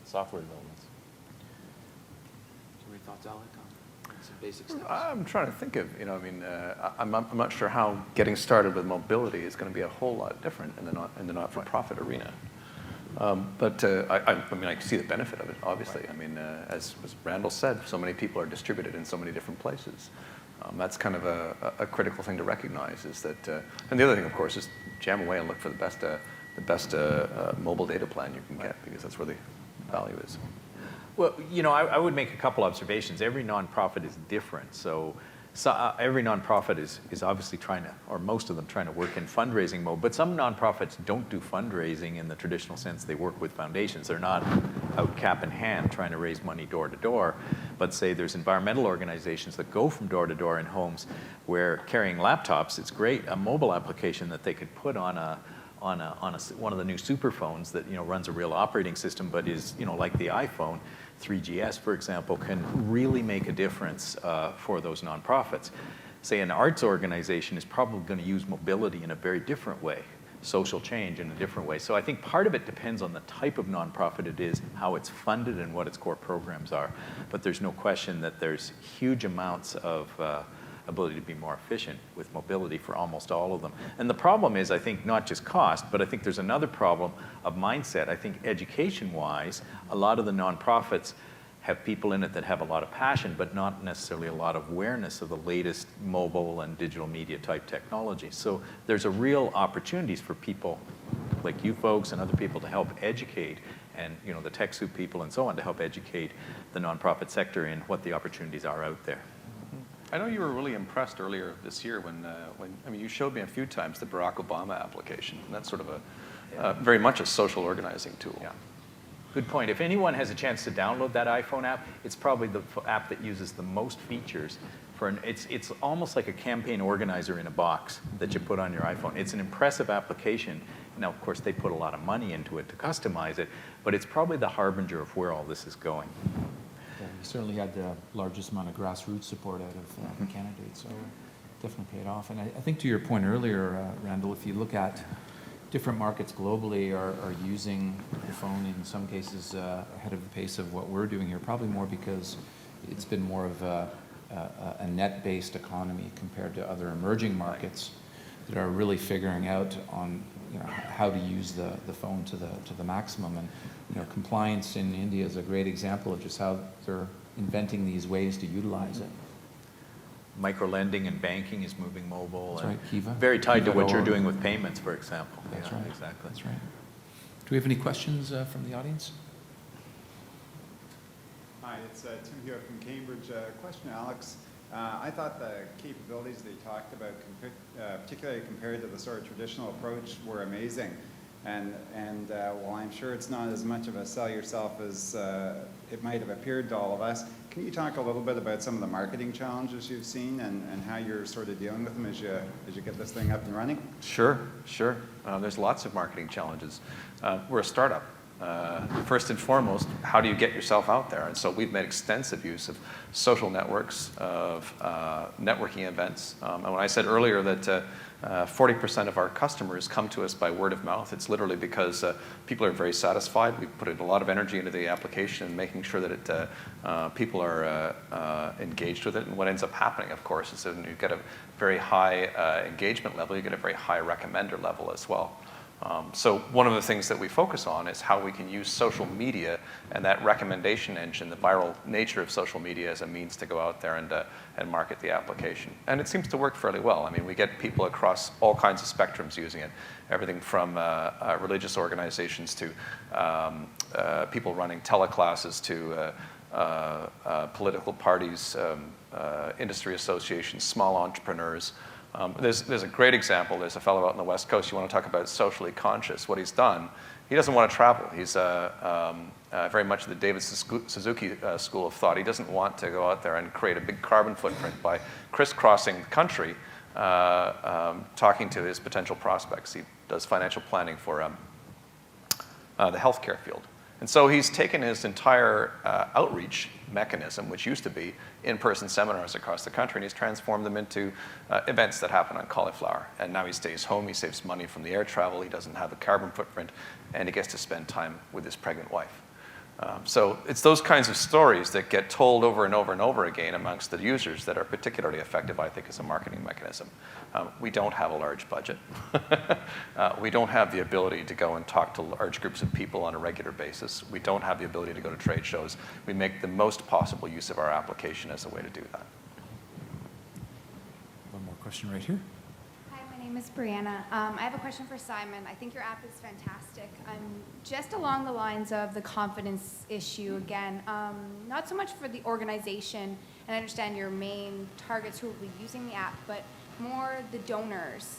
software developments. Any thoughts, Alec, on some basic steps? I'm trying to think of, I'm not sure how getting started with mobility is going to be a whole lot different in the not-for-profit arena. But I see the benefit of it, obviously. Right. As Randall said, so many people are distributed in so many different places. That's kind of a critical thing to recognize is that, and the other thing, of course, is jam away and look for the best mobile data plan you can get, because that's where the value is. Well, you know, I would make a couple observations. Every nonprofit is different. So every nonprofit is obviously trying to, or most of them trying to work in fundraising mode, but some nonprofits don't do fundraising in the traditional sense. They work with foundations. They're not out cap in hand trying to raise money door to door, but say there's environmental organizations that go from door to door in homes where carrying laptops, it's great, a mobile application that they could put on one of the new superphones that, you know, runs a real operating system, but is, you know, like the iPhone, 3GS, for example, can really make a difference for those nonprofits. Say an arts organization is probably going to use mobility in a very different way, social change in a different way. So I think part of it depends on the type of nonprofit it is, how it's funded, and what its core programs are. But there's no question that there's huge amounts of ability to be more efficient with mobility for almost all of them. And the problem is, I think, not just cost, but I think there's another problem of mindset. I think education-wise, a lot of the nonprofits have people in it that have a lot of passion, but not necessarily a lot of awareness of the latest mobile and digital media type technology. So there's a real opportunities for people like you folks and other people to help educate, and, you know, the TechSoup people and so on, to help educate the nonprofit sector in what the opportunities are out there. I know you were really impressed earlier this year when I mean, you showed me a few times the Barack Obama application. And that's sort of very much a social organizing tool. Yeah. Good point. If anyone has a chance to download that iPhone app, it's probably the app that uses the most features. It's almost like a campaign organizer in a box that you put on your iPhone. It's an impressive application. Now, of course, they put a lot of money into it to customize it, but it's probably the harbinger of where all this is going. Yeah, we certainly had the largest amount of grassroots support out of the candidates, so definitely paid off. And I think to your point earlier, Randall, if you look at different markets globally are using the phone in some cases ahead of the pace of what we're doing here, probably more because it's been more of a net-based economy compared to other emerging markets that are really figuring out on, you know, how to use the phone to the maximum. And, you know, compliance in India is a great example of just how they're inventing these ways to utilize it. Micro-lending and banking is moving mobile. That's right, Kiva. Very tied to what you're Kiva.org. doing with payments, for example. That's Yeah, right. Exactly. That's right. Do we have any questions from the audience? Hi, it's Tim Hewitt from Cambridge. Question, Alex. I thought the capabilities they talked about, particularly compared to the sort of traditional approach, were amazing. And while I'm sure it's not as much of a sell yourself as it might have appeared to all of us, can you talk a little bit about some of the marketing challenges you've seen and how you're sort of dealing with them as you get this thing up and running? Sure. There's lots of marketing challenges. We're a startup. First and foremost, how do you get yourself out there? And so we've made extensive use of social networks, of networking events. And when I said earlier that 40% of our customers come to us by word of mouth, it's literally because people are very satisfied. We put in a lot of energy into the application and making sure that people are engaged with it. And what ends up happening, of course, is that you get a very high engagement level, you get a very high recommender level as well. So one of the things that we focus on is how we can use social media and that recommendation engine, the viral nature of social media, as a means to go out there and market the application. And it seems to work fairly well. I mean, we get people across all kinds of spectrums using it, everything from religious organizations to people running teleclasses to political parties, industry associations, small entrepreneurs. There's a great example. There's a fellow out on the West Coast. You want to talk about socially conscious. What he's done, he doesn't want to travel. He's very much the David Suzuki school of thought. He doesn't want to go out there and create a big carbon footprint by crisscrossing the country, talking to his potential prospects. He does financial planning for the healthcare field. And so he's taken his entire outreach mechanism, which used to be in-person seminars across the country, and he's transformed them into events that happen on cauliflower. And now he stays home, he saves money from the air travel, he doesn't have a carbon footprint, and he gets to spend time with his pregnant wife. So it's those kinds of stories that get told over and over and over again amongst the users that are particularly effective, I think, as a marketing mechanism. We don't have a large budget. We don't have the ability to go and talk to large groups of people on a regular basis. We don't have the ability to go to trade shows. We make the most possible use of our application as a way to do that. question right here. Hi, my name is Brianna. I have a question for Simon. I think your app is fantastic. Just along the lines of the confidence issue again, not so much for the organization, and I understand your main targets who will be using the app, but more the donors.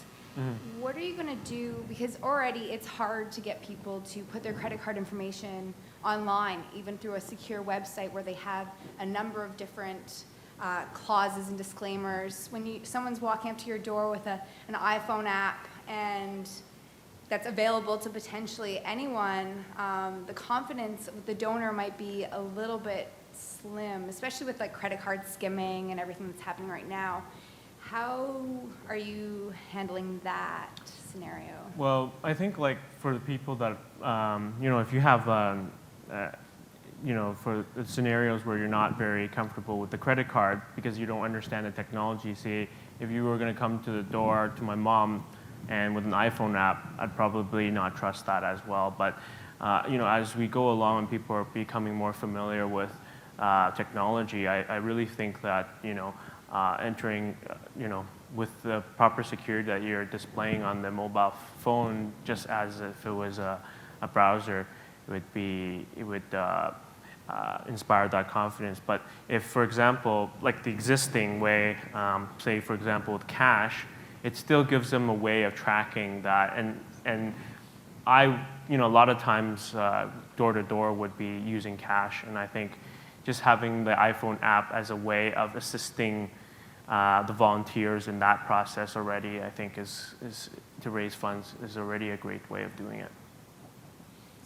What are you going to do? Because already it's hard to get people to put their credit card information online, even through a secure website where they have a number of different clauses and disclaimers. When someone's walking up to your door with an iPhone app and that's available to potentially anyone, the confidence with the donor might be a little bit slim, especially with like credit card skimming and everything that's happening right now. How are you handling that scenario? Well, I think like for the people that, if you have, for the scenarios where you're not very comfortable with the credit card because you don't understand the technology, say if you were going to come to the door to my mom and with an iPhone app, I'd probably not trust that as well. But, as we go along and people are becoming more familiar with technology, I really think that, entering, with the proper security that you're displaying on the mobile phone, just as if it was a browser, it would inspire that confidence. But if, for example, like the existing way, say, for example, with cash, it still gives them a way of tracking that. And a lot of times, door-to-door would be using cash. And I think just having the iPhone app as a way of assisting the volunteers in that process already, I think is to raise funds is already a great way of doing it.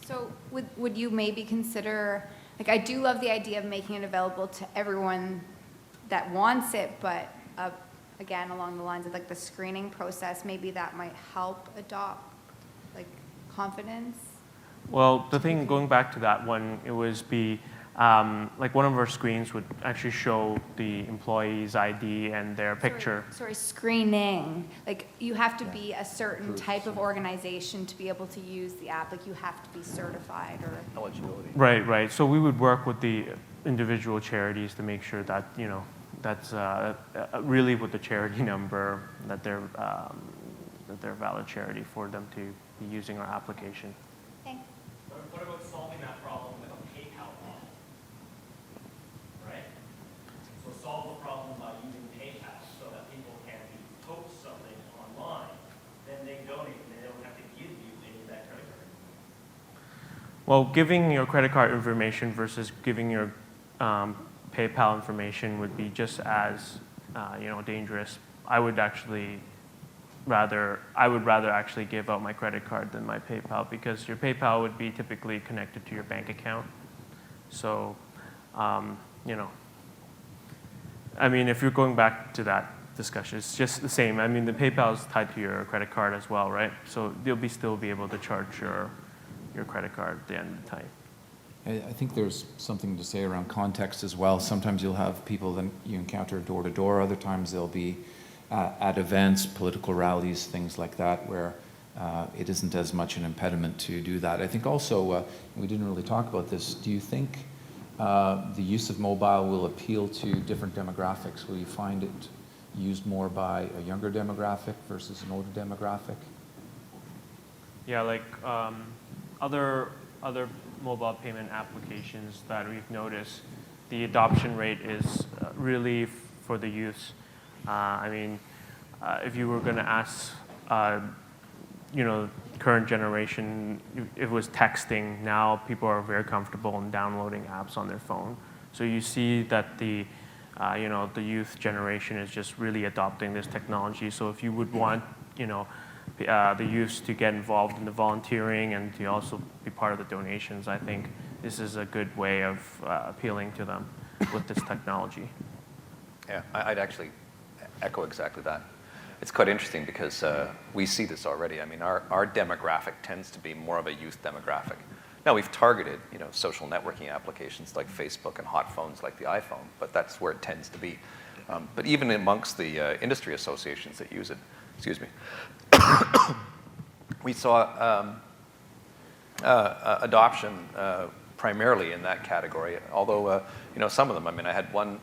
So would you maybe consider, like I do love the idea of making it available to everyone that wants it, but again, along the lines of like the screening process, maybe that might help adopt like confidence? Well, the thing, going back to that one, it was like one of our screens would actually show the employee's ID and their picture. Sorry, screening. Like you have to be a certain type of organization to be able to use the app. Like you have to be certified or Eligibility. Right. So we would work with the individual charities to make sure that, that's really with the charity number, that they're a valid charity for them to be using our application. Thanks. What about solving that problem with a PayPal model? Right? So solve the problem by using PayPal so that people can post something online, then they donate and they don't have to give you any of that credit card. Well, giving your credit card information versus giving your PayPal information would be just as dangerous. I would rather actually give out my credit card than my PayPal, because your PayPal would be typically connected to your bank account. So, if you're going back to that discussion, it's just the same. The PayPal is tied to your credit card as well, right? So they'll still be able to charge your credit card at the end of the time. I think there's something to say around context as well. Sometimes you'll have people that you encounter door to door. Other times they'll be at events, political rallies, things like that, where it isn't as much an impediment to do that. I think also, we didn't really talk about this, do you think the use of mobile will appeal to different demographics? Will you find it used more by a younger demographic versus an older demographic? Yeah, like other mobile payment applications that we've noticed, the adoption rate is really for the youth. If you were going to ask, current generation, if it was texting, now people are very comfortable in downloading apps on their phone. So you see that the youth generation is just really adopting this technology. So if you would want, the youth to get involved in the volunteering and to also be part of the donations, I think this is a good way of appealing to them with this technology. Yeah, I'd actually echo exactly that. It's quite interesting because we see this already. Our demographic tends to be more of a youth demographic. Now, we've targeted, social networking applications like Facebook and hot phones like the iPhone, but that's where it tends to be. But even amongst the industry associations that use it, we saw adoption primarily in that category. Although, some of them, I mean, I had one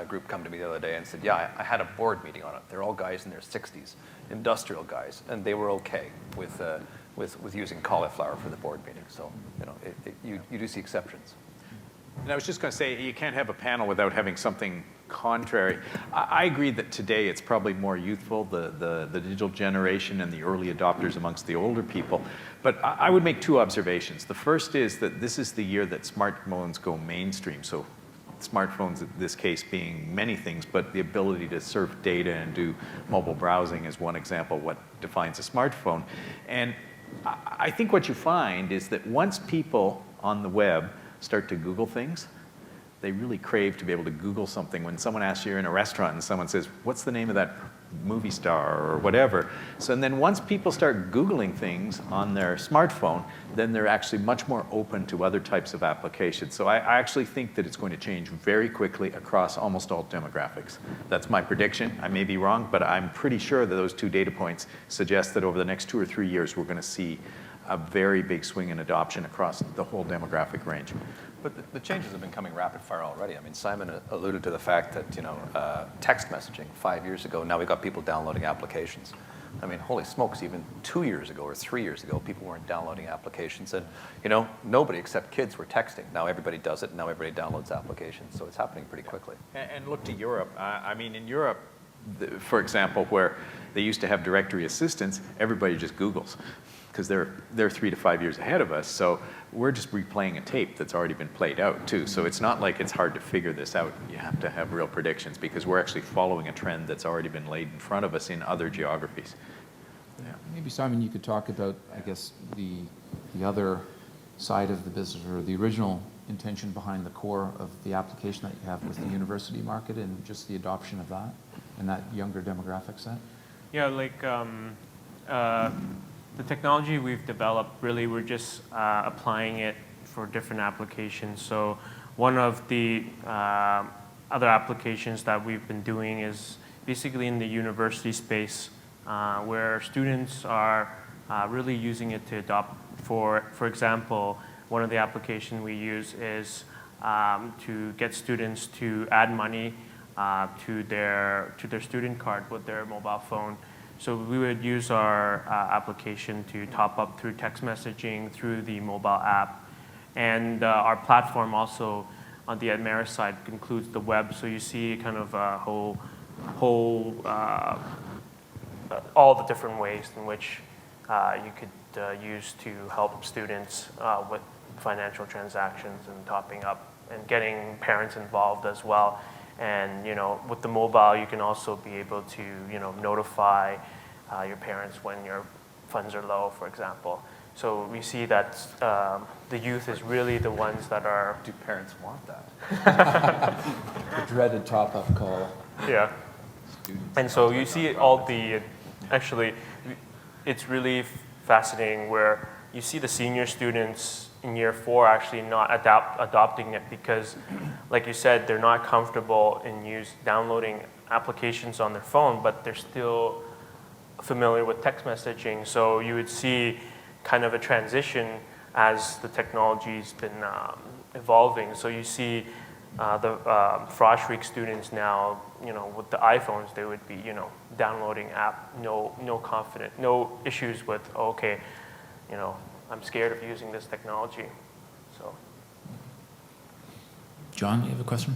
group come to me the other day and said, yeah, I had a board meeting on it. They're all guys in their 60s, industrial guys, and they were okay with using cauliflower for the board meeting. So, you do see exceptions. And I was just going to say, you can't have a panel without having something contrary. I agree that today it's probably more youthful, the digital generation and the early adopters amongst the older people. But I would make two observations. The first is that this is the year that smartphones go mainstream. So smartphones, in this case, being many things, but the ability to surf data and do mobile browsing is one example of what defines a smartphone. And I think what you find is that once people on the web start to Google things, they really crave to be able to Google something. When someone asks you, you're in a restaurant and someone says, what's the name of that movie star or whatever? So and then once people start Googling things on their smartphone, then they're actually much more open to other types of applications. So I actually think that it's going to change very quickly across almost all demographics. That's my prediction. I may be wrong, but I'm pretty sure that those two data points suggest that over the next 2 or 3 years, we're going to see a very big swing in adoption across the whole demographic range. But the changes have been coming rapid fire already. I mean, Simon alluded to the fact that, text messaging 5 years ago, now we've got people downloading applications. I mean, holy smokes, even 2 years ago or 3 years ago, people weren't downloading applications. And, nobody except kids were texting. Now everybody does it. Now everybody downloads applications. So it's happening pretty quickly. And look to Europe. I mean, in Europe, for example, where they used to have directory assistants, everybody just Googles, because they're 3 to 5 years ahead of us. So we're just replaying a tape that's already been played out too. So it's not like it's hard to figure this out. You have to have real predictions because we're actually following a trend that's already been laid in front of us in other geographies. Yeah. Maybe, Simon, you could talk about, I guess, the other side of the business, or the original intention behind the core of the application that you have with the university market and just the adoption of that and that younger demographic set. Yeah, the technology we've developed, really, we're just applying it for different applications. So one of the other applications that we've been doing is basically in the university space, where students are really using it to adopt. For example, one of the applications we use is to get students to add money to their student card with their mobile phone. So we would use our application to top up through text messaging, through the mobile app. And our platform also, on the Admira side, includes the web. So you see kind of a whole all the different ways in which you could use to help students with financial transactions and topping up and getting parents involved as well. And with the mobile, you can also be able to notify your parents when your funds are low, for example. So we see that the youth is really the ones that are. Do parents want that? The dreaded top-up call. Yeah. And so you see all the, actually, it's really fascinating where you see the senior students in year 4 actually not adopting it because, like you said, they're not comfortable in downloading applications on their phone, but they're still familiar with text messaging. So you would see kind of a transition as the technology's been evolving. So you see the Frosh Week students now, with the iPhones, they would be, downloading app, no issues with, I'm scared of using this technology. So, John, you have a question?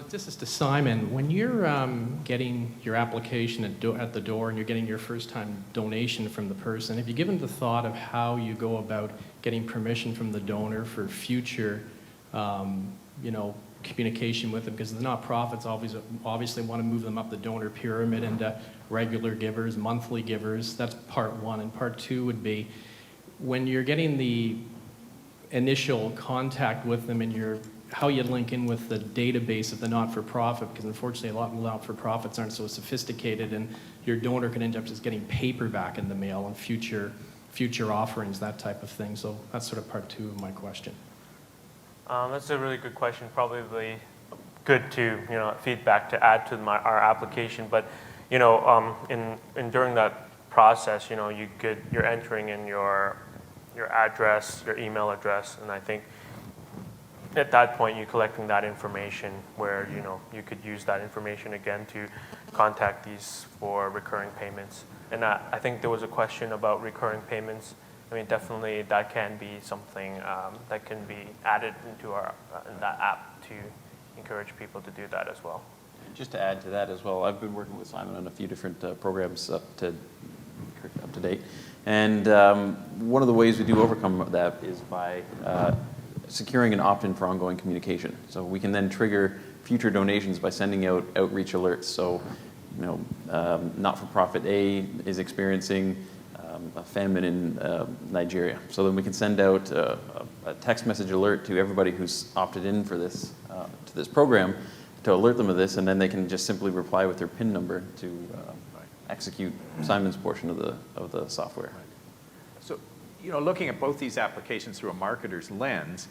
This is to Simon. When you're getting your application at the door and you're getting your first-time donation from the person, have you given the thought of how you go about getting permission from the donor for future, communication with them? Because the nonprofits obviously want to move them up the donor pyramid into regular givers, monthly givers. That's part one. And part two would be when you're getting the initial contact with them and how you link in with the database of the not-for-profit, because unfortunately a lot of not-for-profits aren't so sophisticated, and your donor can end up just getting paper back in the mail and future offerings, that type of thing. So that's sort of part two of my question. That's a really good question. Probably good to feedback to add to our application. But during that process, you're entering in your your address, your email address, and I think at that point you're collecting that information where you could use that information again to contact these for recurring payments. And I think there was a question about recurring payments. I mean, definitely that can be something that can be added into that app to encourage people to do that as well. Just to add to that as well, I've been working with Simon on a few different programs up to date. And one of the ways we do overcome that is by securing an opt-in for ongoing communication. So we can then trigger future donations by sending out outreach alerts. So, not-for-profit A is experiencing a famine in Nigeria. So then we can send out a text message alert to everybody who's opted in for this to this program to alert them of this, and then they can just simply reply with their PIN number to execute Simon's portion of the software. So, looking at both these applications through a marketer's lens,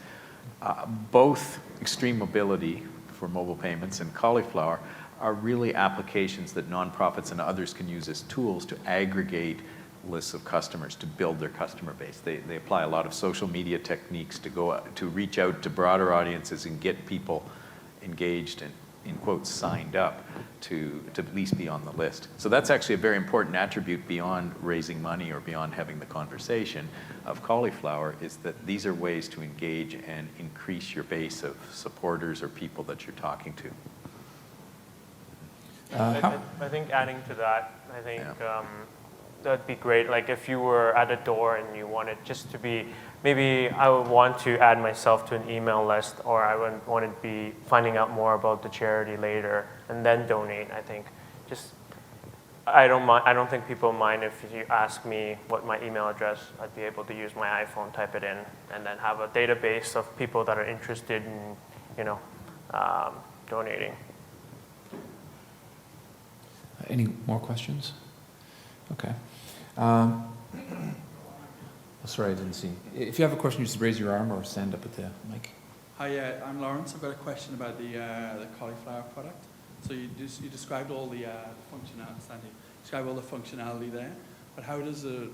both Extreme Mobility for mobile payments and Cauliflower are really applications that nonprofits and others can use as tools to aggregate lists of customers, to build their customer base. They apply a lot of social media techniques to reach out to broader audiences and get people engaged and, in quotes, signed up to at least be on the list. So that's actually a very important attribute beyond raising money or beyond having the conversation of Cauliflower, is that these are ways to engage and increase your base of supporters or people that you're talking to. I think adding to that, I think that'd be great. Like if you were at a door and you wanted just to be, maybe I would want to add myself to an email list, or I would want to be finding out more about the charity later and then donate. I think I don't think people mind if you ask me what my email address. I'd be able to use my iPhone, type it in, and then have a database of people that are interested in, donating. Any more questions? Okay. Sorry, I didn't see. If you have a question, you just raise your arm or stand up at the mic. Hi, I'm Lawrence. I've got a question about the Cauliflower product. So you described all the functionality there, but how does either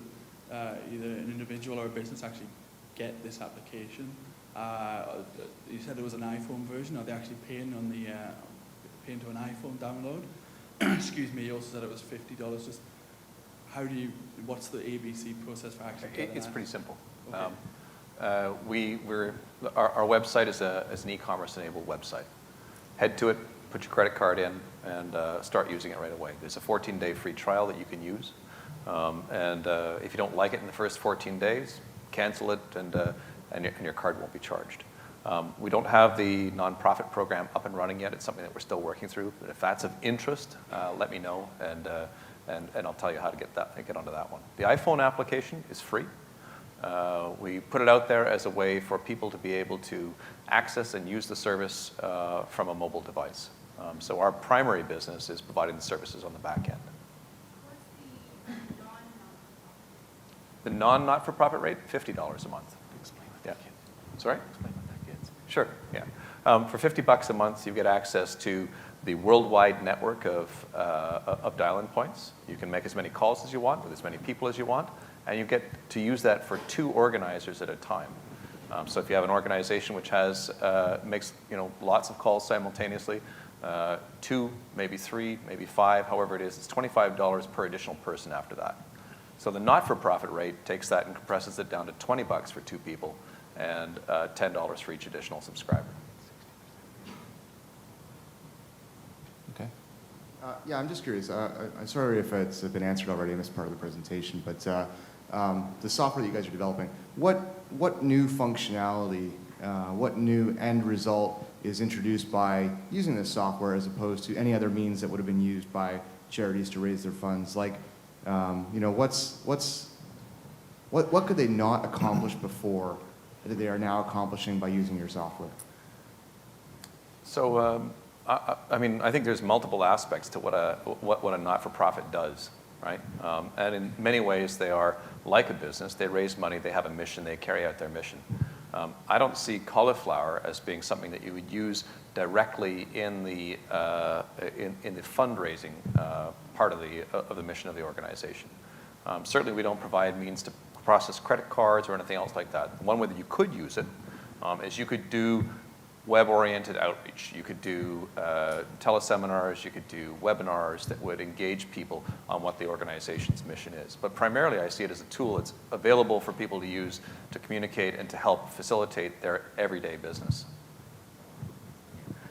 an individual or a business actually get this application? You said there was an iPhone version. Are they actually paying to an iPhone download? Excuse me. You also said it was $50. Just what's the ABC process for actually getting It's that? pretty simple. Okay. Our website is an e-commerce enabled website. Head to it, put your credit card in, and start using it right away. There's a 14-day free trial that you can use. And if you don't like it in the first 14 days, cancel it, and your card won't be charged. We don't have the nonprofit program up and running yet. It's something that we're still working through. But if that's of interest, let me know, and I'll tell you how to get onto that one. The iPhone application is free. We put it out there as a way for people to be able to access and use the service from a mobile device. So our primary business is providing the services on the back end. The not-for-profit rate, $50 a month. Explain what that gets. Sorry? Explain what that gets. Sure, yeah. For $50 a month, you get access to the worldwide network of dial-in points. You can make as many calls as you want with as many people as you want, and you get to use that for 2 organizers at a time. So if you have an organization which makes lots of calls simultaneously, 2, maybe 3, maybe 5, however it is, it's $25 per additional person after that. So the not-for-profit rate takes that and compresses it down to $20 for 2 people and $10 for each additional subscriber. Okay. Yeah, I'm just curious. I'm sorry if it's been answered already in this part of the presentation, but the software that you guys are developing, what new functionality, what new end result is introduced by using this software as opposed to any other means that would have been used by charities to raise their funds? Like, what could they not accomplish before that they are now accomplishing by using your software? So, I think there's multiple aspects to what a not-for-profit does, right? And in many ways, they are like a business. They raise money, they have a mission, they carry out their mission. I don't see Cauliflower as being something that you would use directly in the fundraising part of the mission of the organization. Certainly, we don't provide means to process credit cards or anything else like that. One way that you could use it is you could do web-oriented outreach. You could do teleseminars, you could do webinars that would engage people on what the organization's mission is. But primarily I see it as a tool that's available for people to use to communicate and to help facilitate their everyday business.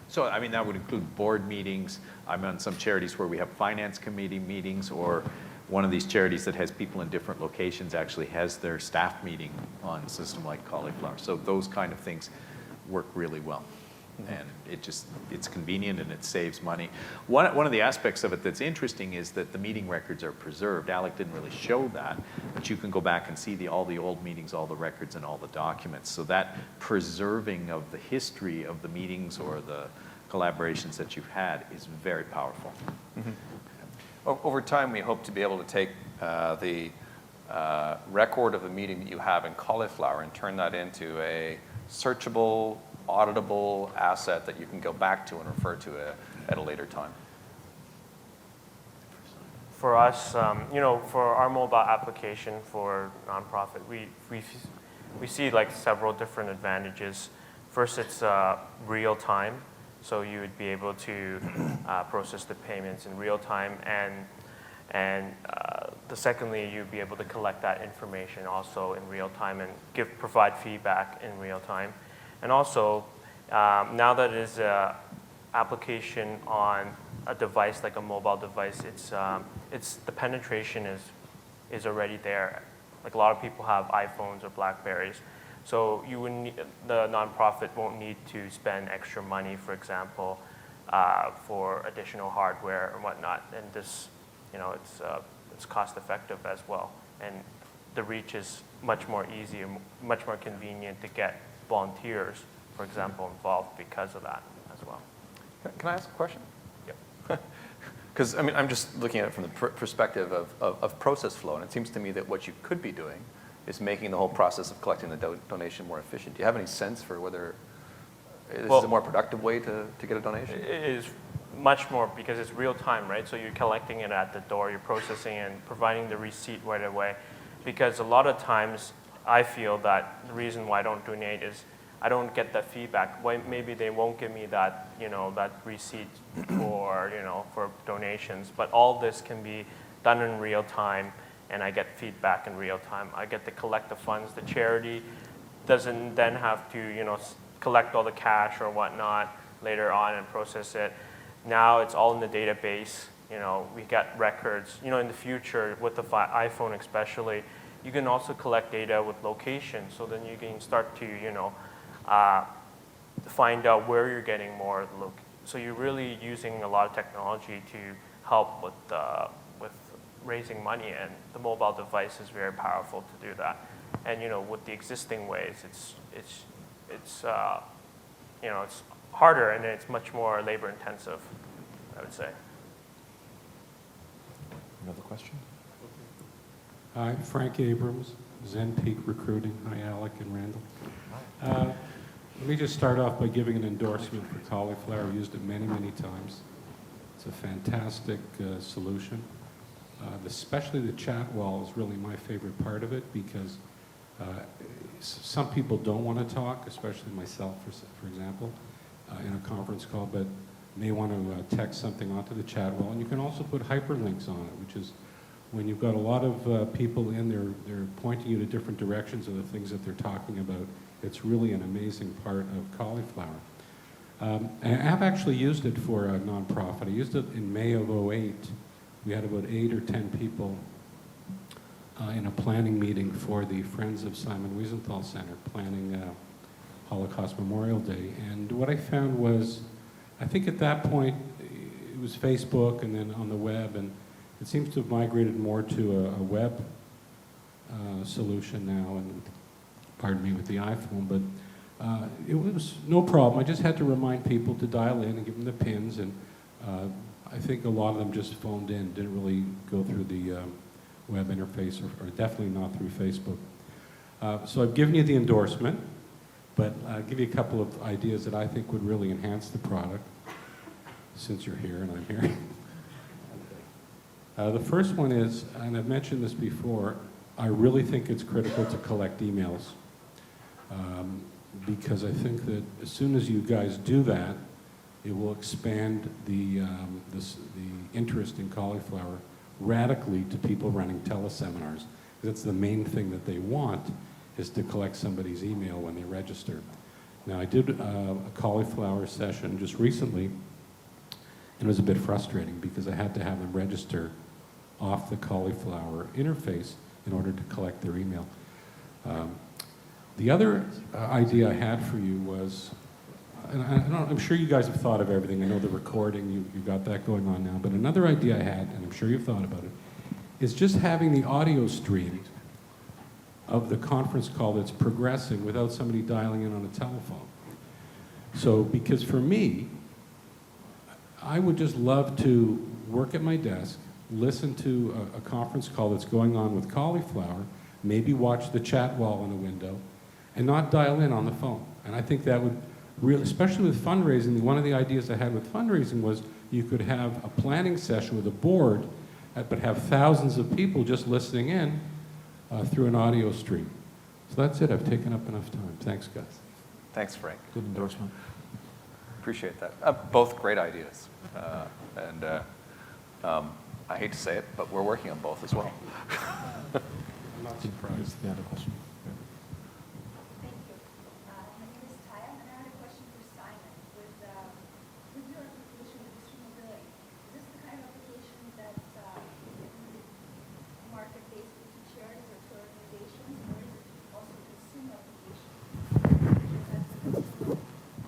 So, I mean, that would include board meetings. I'm on some charities where we have finance committee meetings, or one of these charities that has people in different locations actually has their staff meeting on a system like Cauliflower. So those kind of things work really well. And it's convenient and it saves money. One of the aspects of it that's interesting is that the meeting records are preserved. Alec didn't really show that, but you can go back and see all the old meetings, all the records, and all the documents. So that preserving of the history of the meetings or the collaborations that you've had is very powerful. Over time, we hope to be able to take the record of a meeting that you have in Cauliflower and turn that into a searchable, auditable asset that you can go back to and refer to at a later time. For us, for our mobile application for nonprofit, we see like several different advantages. First, it's real time, so you would be able to process the payments in real time, and secondly, you'd be able to collect that information also in real time and provide feedback in real time. And also, now that it is an application on a device like a mobile device, the penetration is already there. Like a lot of people have iPhones or Blackberries, so the nonprofit won't need to spend extra money, for example, for additional hardware and whatnot. And this, it's cost effective as well, and the reach is much more easy and much more convenient to get volunteers, for example, involved because of that as well. Can I ask a question? Yep. Because I'm just looking at it from the perspective of process flow, and it seems to me that what you could be doing is making the whole process of collecting the donation more efficient. Do you have any sense for whether this is a more productive way to get a donation? It is much more because it's real time, right? So you're collecting it at the door, you're processing and providing the receipt right away. Because a lot of times I feel that the reason why I don't donate is I don't get that feedback. Maybe they won't give me that, that receipt for donations. But all this can be done in real time, and I get feedback in real time. I get to collect the funds. The charity doesn't then have to, collect all the cash or whatnot later on and process it. Now it's all in the database. We get records. In the future, with the iPhone especially, you can also collect data with location. So then you can start to, find out where you're getting more. So you're really using a lot of technology to help with raising money, and the mobile device is very powerful to do that. And with the existing ways, it's harder and it's much more labor intensive, I would say. Another question? Hi, Frank Abrams, Zen Peak Recruiting. Hi, Alec and Randall. Let me just start off by giving an endorsement for Cauliflower. I've used it many, many times. It's a fantastic solution. Especially the chat wall is really my favorite part of it, because some people don't want to talk, especially myself, for example, in a conference call, but may want to text something onto the chat wall. And you can also put hyperlinks on it, which is when you've got a lot of people in there, they're pointing you to different directions of the things that they're talking about. It's really an amazing part of Cauliflower. And I have actually used it for a nonprofit. I used it in May of '08. We had about 8 or 10 people in a planning meeting for the Friends of Simon Wiesenthal Center, planning Holocaust Memorial Day. And what I found was, I think at that point, it was Facebook and then on the web, and it seems to have migrated more to a web solution now, and pardon me, with the iPhone, but it was no problem. I just had to remind people to dial in and give them the pins, and I think a lot of them just phoned in, didn't really go through the web interface, or definitely not through Facebook. So I've given you the endorsement, but I'll give you a couple of ideas that I think would really enhance the product, since you're here and I'm here. The first one is, and I've mentioned this before, I really think it's critical to collect emails because I think that as soon as you guys do that, it will expand the interest in cauliflower radically to people running teleseminars. That's the main thing that they want, is to collect somebody's email when they register. Now, I did a cauliflower session just recently, and it was a bit frustrating because I had to have them register off the cauliflower interface in order to collect their email. The other idea I had for you was, and I'm sure you guys have thought of everything. I know the recording, you got that going on now, but another idea I had, and I'm sure you've thought about it, is just having the audio stream of the conference call that's progressing without somebody dialing in on a telephone. So, because for me, I would just love to work at my desk, listen to a conference call that's going on with cauliflower, maybe watch the chat wall in a window, and not dial in on the phone. And I think that would really, especially with fundraising, one of the ideas I had with fundraising was you could have a planning session with a board, but have thousands of people just listening in through an audio stream. So that's it. I've taken up enough time. Thanks, guys. Thanks, Frank. Good endorsement. Appreciate that. Both great ideas. I hate to say it, but we're working on both as well. I'm not surprised. The other question. Thank you. My name is Taya, and I had a question for Simon. With your application with district mobility, is this the kind of application that market-based to charities or to organizations, or is it also a consumer application? That the consumer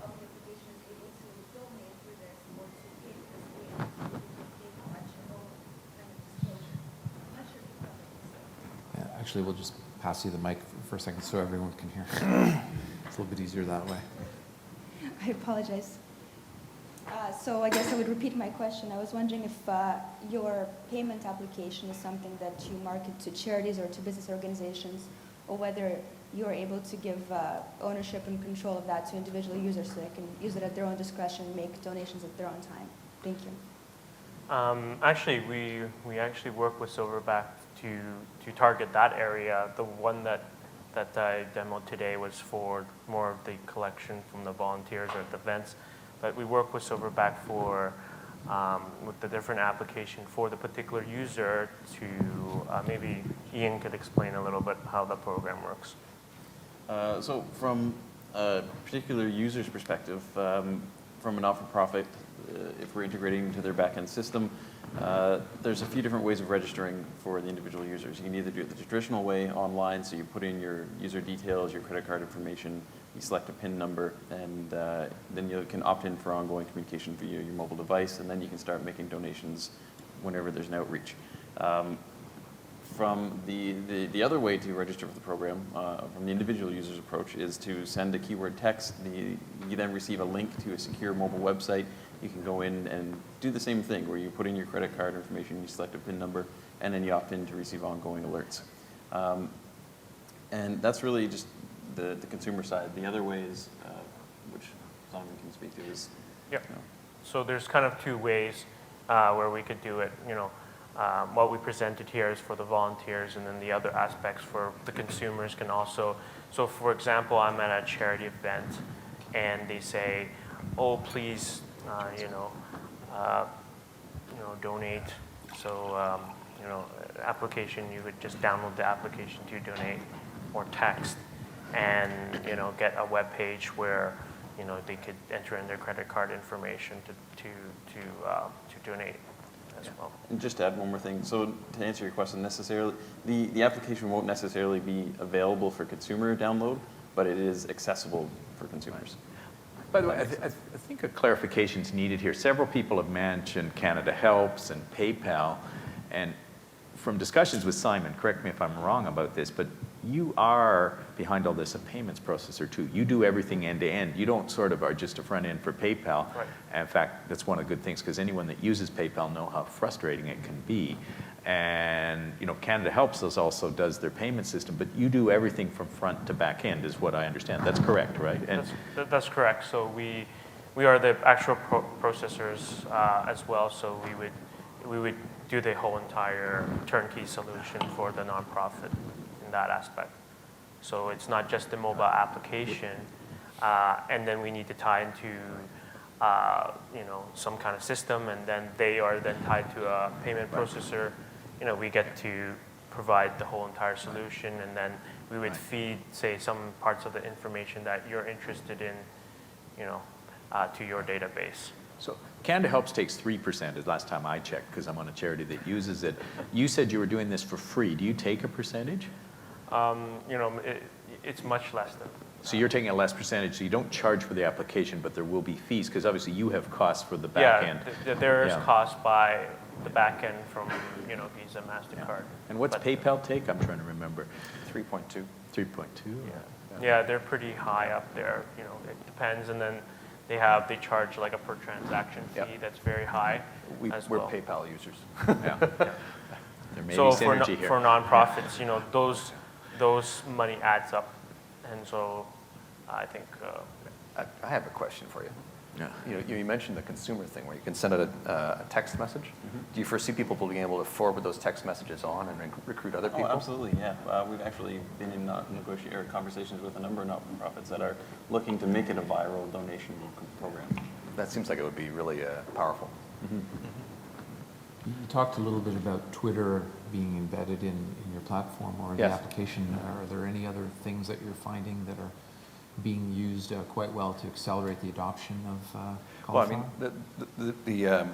of the application is able to donate through this or to pay for this way to pay how much and all kind of disclosure. I'm not sure if you covered this. Actually, we'll just pass you the mic for a second so everyone can hear. It's a little bit easier that way. I apologize. So I guess I would repeat my question. I was wondering if your payment application is something that you market to charities or to business organizations, or whether you're able to give ownership and control of that to individual users so they can use it at their own discretion and make donations at their own time. Thank you. Actually, we actually work with Silverback to target that area. The one that I demoed today was for more of the collection from the volunteers or at the events. But we work with Silverback for with the different application for the particular user to maybe Ian could explain a little bit how the program works. So from a particular user's perspective, from a not-for-profit, if we're integrating into their back-end system, there's a few different ways of registering for the individual users. You can either do it the traditional way online, so you put in your user details, your credit card information, you select a PIN number, and then you can opt in for ongoing communication via your mobile device, and then you can start making donations whenever there's an outreach. From the other way to register for the program, from the individual user's approach, is to send a keyword text. You then receive a link to a secure mobile website. You can go in and do the same thing, where you put in your credit card information, you select a PIN number, and then you opt in to receive ongoing alerts. And that's really just the consumer side. The other ways, which Simon can speak to, is Yep. So there's kind of two ways where we could do it. What we presented here is for the volunteers, and then the other aspects for the consumers can also. So, for example, I'm at a charity event, and they say, "Oh, please, donate." So, application, you would just download the application to donate, or text, and get a web page where they could enter in their credit card information to donate as well. And just to add one more thing, so to answer your question, necessarily, the application won't necessarily be available for consumer download, but it is accessible for consumers. By the way, I think a clarification is needed here. Several people have mentioned Canada Helps and PayPal, and from discussions with Simon, correct me if I'm wrong about this, but you are behind all this a payments processor too. You do everything end to end. You don't sort of are just a front end for PayPal. Right. In fact, that's one of the good things, because anyone that uses PayPal know how frustrating it can be. And Canada Helps us also does their payment system, but you do everything from front to back end, is what I understand. That's correct, right? And That's correct. So we are the actual processors as well. So we would do the whole entire turnkey solution for the nonprofit. in that aspect. So it's not just the mobile application, and then we need to tie into some kind of system, and then they are then tied to a payment processor. We get to provide the whole entire solution, and then we would feed, say, some parts of the information that you're interested in, to your database. So Canada Helps takes 3% is last time I checked, because I'm on a charity that uses it. You said you were doing this for free. Do you take a percentage? It's much less than. So you're taking a less percentage, so you don't charge for the application, but there will be fees, because obviously you have costs for the back end. There is cost by the back end from Visa, MasterCard. And what's PayPal take? I'm trying to remember. 3.2. 3.2? Yeah, they're pretty high up there. It depends, and then they charge like a per transaction fee that's very high. We're PayPal users. There may So be synergy here. for nonprofits, those money adds up, and so I think. I have a question for you. Yeah. You mentioned the consumer thing where you can send out a text message. Do you foresee people being able to forward those text messages on and recruit other people? Oh, absolutely, yeah. We've actually been in conversations with a number of not-for-profits that are looking to make it a viral donation program. That seems like it would be really powerful. You talked a little bit about Twitter being embedded in your platform or in the application. Are there any other things that you're finding that are being used quite well to accelerate the adoption of cauliflower? Well, I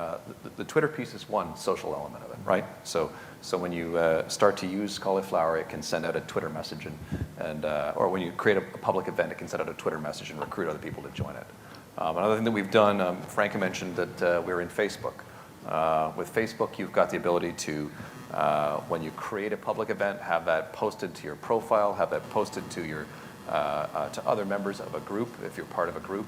mean, the Twitter piece is one social element of it, right? So when you start to use cauliflower, it can send out a Twitter message, or when you create a public event, it can send out a Twitter message and recruit other people to join it. Another thing that we've done, Frank mentioned that we're in Facebook. With Facebook, you've got the ability to, when you create a public event, have that posted to your profile, have that posted to your to other members of a group. If you're part of a group,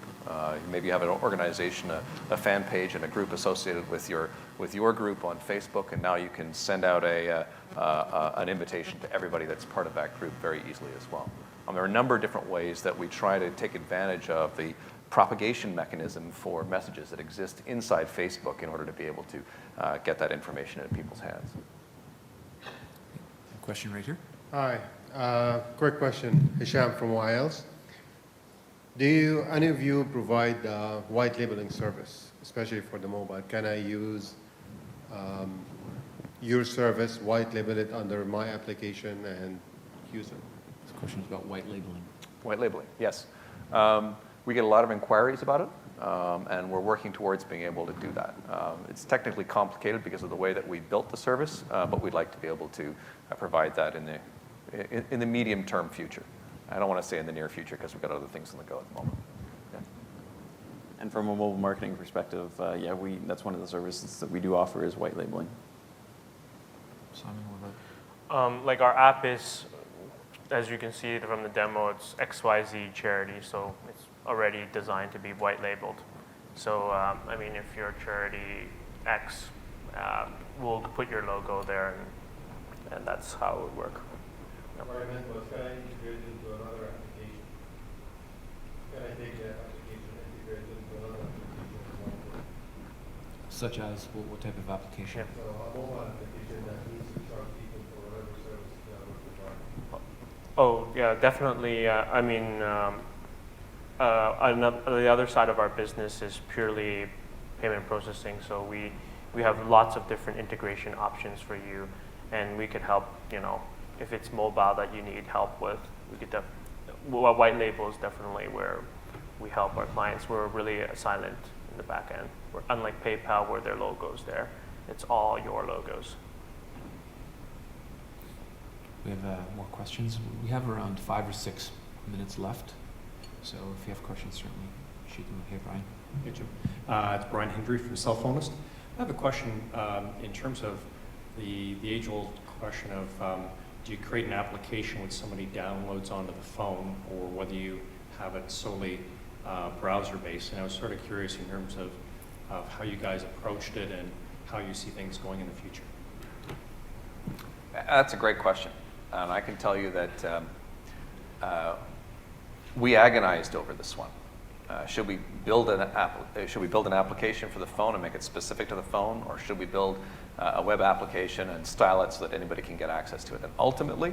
maybe you have an organization, a fan page, and a group associated with your group on Facebook, and now you can send out an invitation to everybody that's part of that group very easily as well. There are a number of different ways that we try to take advantage of the propagation mechanism for messages that exist inside Facebook in order to be able to get that information in people's hands. Question right here. Hi. Quick question. Hisham from Wiles. Do any of you provide white labeling service, especially for the mobile? Can I use your service, white label it under my application and use it? This question is about white labeling. White labeling, yes. We get a lot of inquiries about it, and we're working towards being able to do that. It's technically complicated because of the way that we built the service, but we'd like to be able to provide that in the medium-term future. I don't want to say in the near future because we've got other things on the go at the moment. Yeah. And from a mobile marketing perspective, that's one of the services that we do offer is white labeling. Simon, what about? Like our app is, as you can see from the demo, it's XYZ charity, so it's already designed to be white labeled. So, I mean, if you're charity X, we'll put your logo there, and that's how it would work. What I meant was, can I integrate it into another application? Can I take that application and integrate it into another application? Such as what type of application? So a mobile application that needs to charge people for whatever service they are providing. Oh, yeah, definitely. I mean, the other side of our business is purely payment processing. So we have lots of different integration options for you, and we could help, if it's mobile that you need help with, we could white label is definitely where we help our clients. We're really silent in the back end. We're unlike PayPal where their logo's there. It's all your logos. We have more questions. We have around 5 or 6 minutes left. So if you have questions, certainly shoot them. Okay, Brian. Hey, Jim. It's Brian Hendry from Self-Honest. I have a question in terms of the age-old question of do you create an application when somebody downloads onto the phone, or whether you have it solely browser-based? And I was sort of curious in terms of how you guys approached it and how you see things going in the future. That's a great question. And I can tell you that we agonized over this one. Should we build an application for the phone and make it specific to the phone, or should we build a web application and style it so that anybody can get access to it? And ultimately,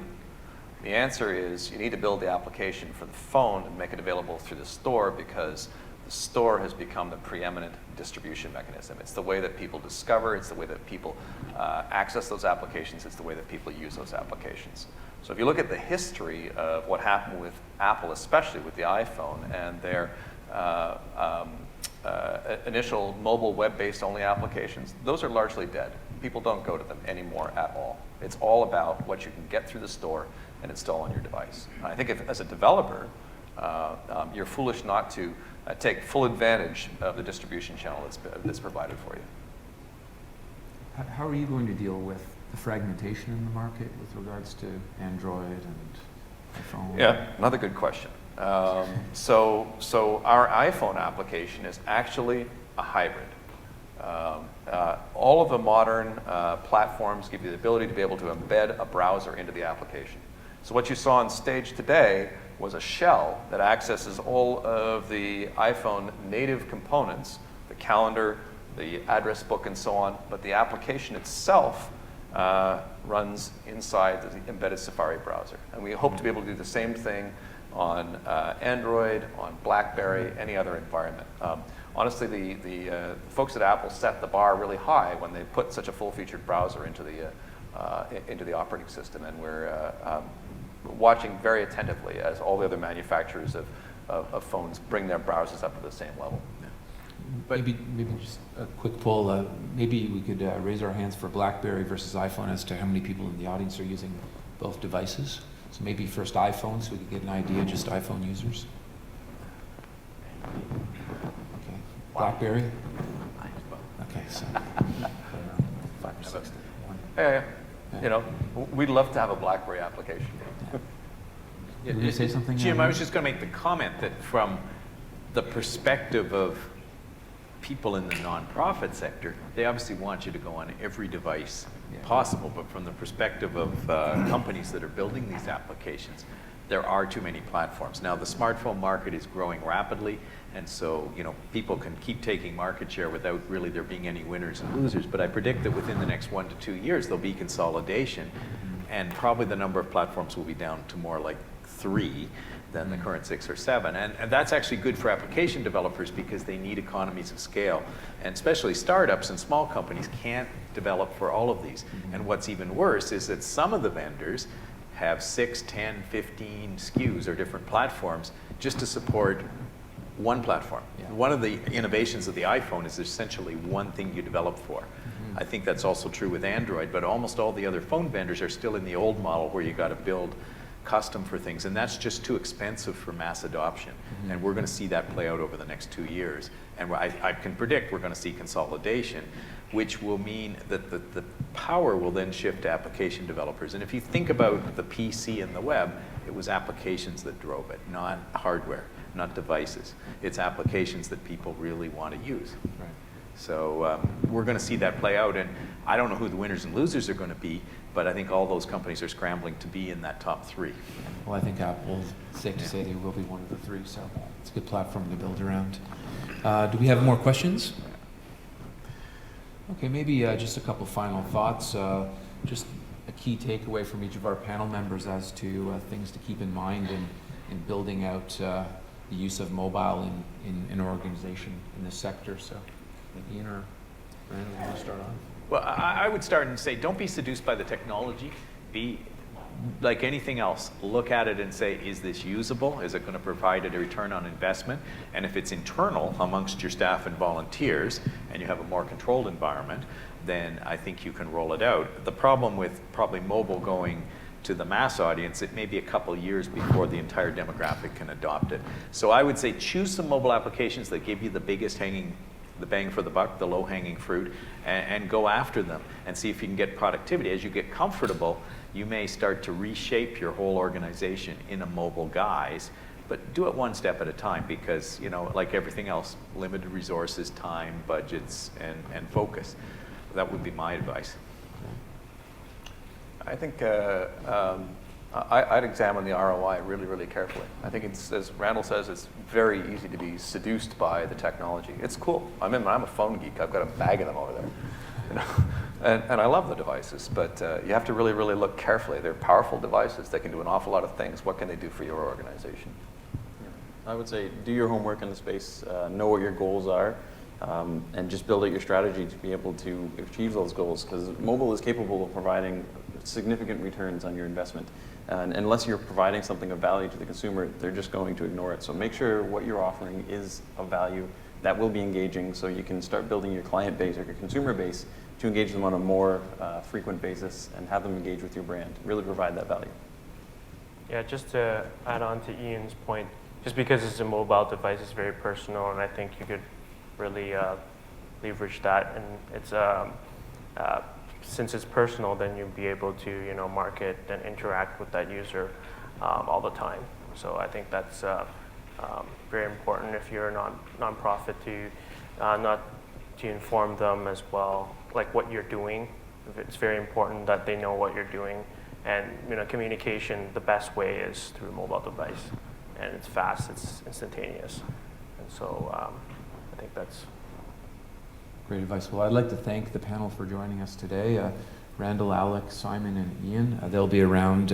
the answer is you need to build the application for the phone and make it available through the store, because the store has become the preeminent distribution mechanism. It's the way that people discover, it's the way that people access those applications, it's the way that people use those applications. So if you look at the history of what happened with Apple, especially with the iPhone and their initial mobile web-based only applications, those are largely dead. People don't go to them anymore at all. It's all about what you can get through the store and install on your device. I think if, as a developer, you're foolish not to take full advantage of the distribution channel that's provided for you. How are you going to deal with the fragmentation in the market with regards to Android and iPhone? Yeah, another good question. So our iPhone application is actually a hybrid. All of the modern platforms give you the ability to be able to embed a browser into the application. So what you saw on stage today was a shell that accesses all of the iPhone native components, the calendar, the address book, and so on, but the application itself runs inside the embedded Safari browser. And we hope to be able to do the same thing on Android, on BlackBerry, any other environment. Honestly, the folks at Apple set the bar really high when they put such a full-featured browser into the operating system, and we're watching very attentively as all the other manufacturers of phones bring their browsers up to the same level. But maybe just a quick poll. Maybe we could raise our hands for BlackBerry versus iPhone as to how many people in the audience are using both devices. So maybe first iPhone, so we could get an idea, just iPhone users. Okay. BlackBerry? Okay, so 5 or 6. Yeah. You know, we'd love to have a BlackBerry application. Were you going to say something? Jim, I was just going to make the comment that from the perspective of people in the nonprofit sector, they obviously want you to go on every device possible, but from the perspective of companies that are building these applications, there are too many platforms. Now, the smartphone market is growing rapidly, and so, you know, people can keep taking market share without really there being any winners and losers, but I predict that within the next 1 to 2 years, there'll be consolidation, and probably the number of platforms will be down to more like 3 than the current 6 or 7. And that's actually good for application developers because they need economies of scale. And especially startups and small companies can't develop for all of these. And what's even worse is that some of the vendors have 6, 10, 15 SKUs or different platforms just to support one platform. One of the innovations of the iPhone is essentially one thing you develop for. I think that's also true with Android, but almost all the other phone vendors are still in the old model where you got to build custom for things, and that's just too expensive for mass adoption. And we're going to see that play out over the next 2 years. And I can predict we're going to see consolidation, which will mean that the power will then shift to application developers. And if you think about the PC and the web, it was applications that drove it, not hardware, not devices. It's applications that people really want to use. Right. So we're going to see that play out, and I don't know who the winners and losers are going to be, but I think all those companies are scrambling to be in that top 3. Well, I think Apple, safe to say they will be one of the 3, so it's a good platform to build around. Do we have more questions? Okay, maybe just a couple final thoughts. Just a key takeaway from each of our panel members as to things to keep in mind in building out the use of mobile in an organization in this sector. So, Ian or Brandon, you want to start off? Well, I would start and say, don't be seduced by the technology. Be like anything else. Look at it and say, is this usable? Is it going to provide a return on investment? And if it's internal amongst your staff and volunteers, and you have a more controlled environment, then I think you can roll it out. The problem with probably mobile going to the mass audience, it may be a couple years before the entire demographic can adopt it. So I would say choose some mobile applications that give you the bang for the buck, the low-hanging fruit, and go after them and see if you can get productivity. As you get comfortable, you may start to reshape your whole organization in a mobile guise, but do it one step at a time because, you know, like everything else, limited resources, time, budgets, and focus. That would be my advice. I think I'd examine the ROI really, really carefully. I think it's, as Randall says, it's very easy to be seduced by the technology. It's cool. I'm a phone geek. I've got a bag of them over there. You know? And I love the devices, but you have to really, really look carefully. They're powerful devices. They can do an awful lot of things. What can they do for your organization? I would say do your homework in the space, know what your goals are, and just build out your strategy to be able to achieve those goals, because mobile is capable of providing significant returns on your investment. And unless you're providing something of value to the consumer, they're just going to ignore it. So make sure what you're offering is of value, that will be engaging, so you can start building your client base or your consumer base to engage them on a more frequent basis and have them engage with your brand. Really provide that value. Yeah, just to add on to Ian's point, just because it's a mobile device, it's very personal, and I think you could really leverage that. And it's since it's personal, then you'll be able to market and interact with that user all the time. So I think that's very important if you're a nonprofit to inform them as well, like what you're doing. It's very important that they know what you're doing, and communication. The best way is through a mobile device, and it's fast, it's instantaneous, and so I think that's Great advice. Well, I'd like to thank the panel for joining us today. Randall, Alex, Simon, and Ian. They'll be around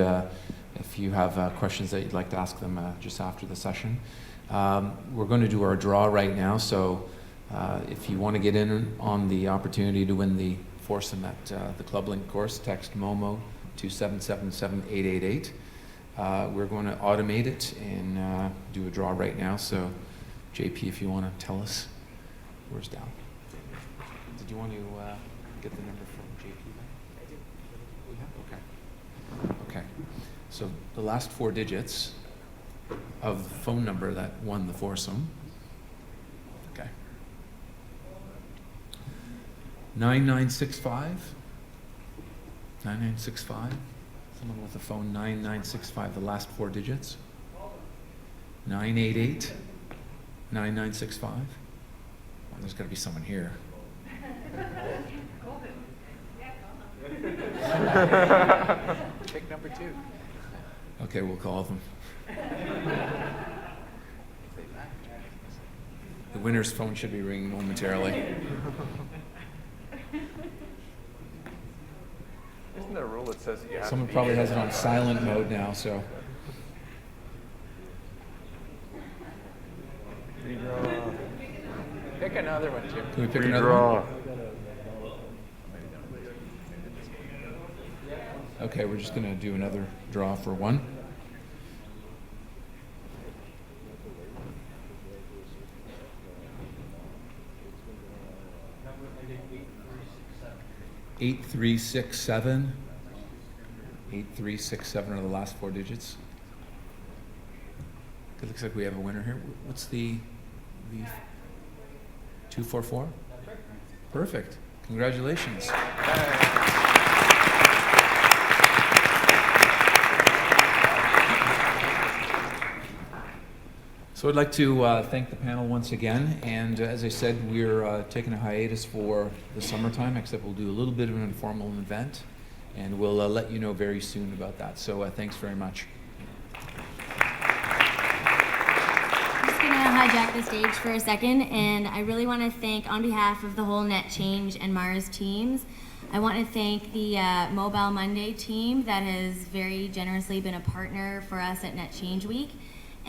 if you have questions that you'd like to ask them just after the session. We're going to do our draw right now, so if you want to get in on the opportunity to win the foursome at the Club Link course, text MOMO to 777-888. We're going to automate it and do a draw right now. So, JP, if you want to tell us, where's down? Did you want to get the number from JP? I did. Oh, yeah? Okay. Okay. So the last 4 digits of the phone number that won the foursome. Okay. 9965. 9965. Someone with a phone 9965, the last 4 digits. 988. 9965. Well, there's got to be someone here. Pick number 2. Okay, we'll call them. The winner's phone should be ringing momentarily. Isn't there a rule that says you have Someone to be probably has it on silent mode now, so. Pick another one, Jim. Can we pick another one? Okay, we're just going to do another draw for one. Eight, 3, 6, 7. 8, 3, 6, 7 are the last 4 digits. It looks like we have a winner here. What's the 244? Perfect. Congratulations. So I'd like to thank the panel once again, and as I said, we're taking a hiatus for the summertime, except we'll do a little bit of an informal event, and we'll let you know very soon about that. So thanks very much. I'm just going to hijack the stage for a second, and I really want to thank, on behalf of the whole Net Change and Mars teams, I want to thank the Mobile Monday team that has very generously been a partner for us at Net Change Week,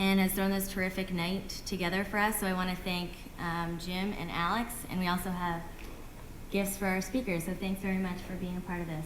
and has thrown this terrific night together for us. So I want to thank Jim and Alex, and we also have gifts for our speakers. So thanks very much for being a part of this.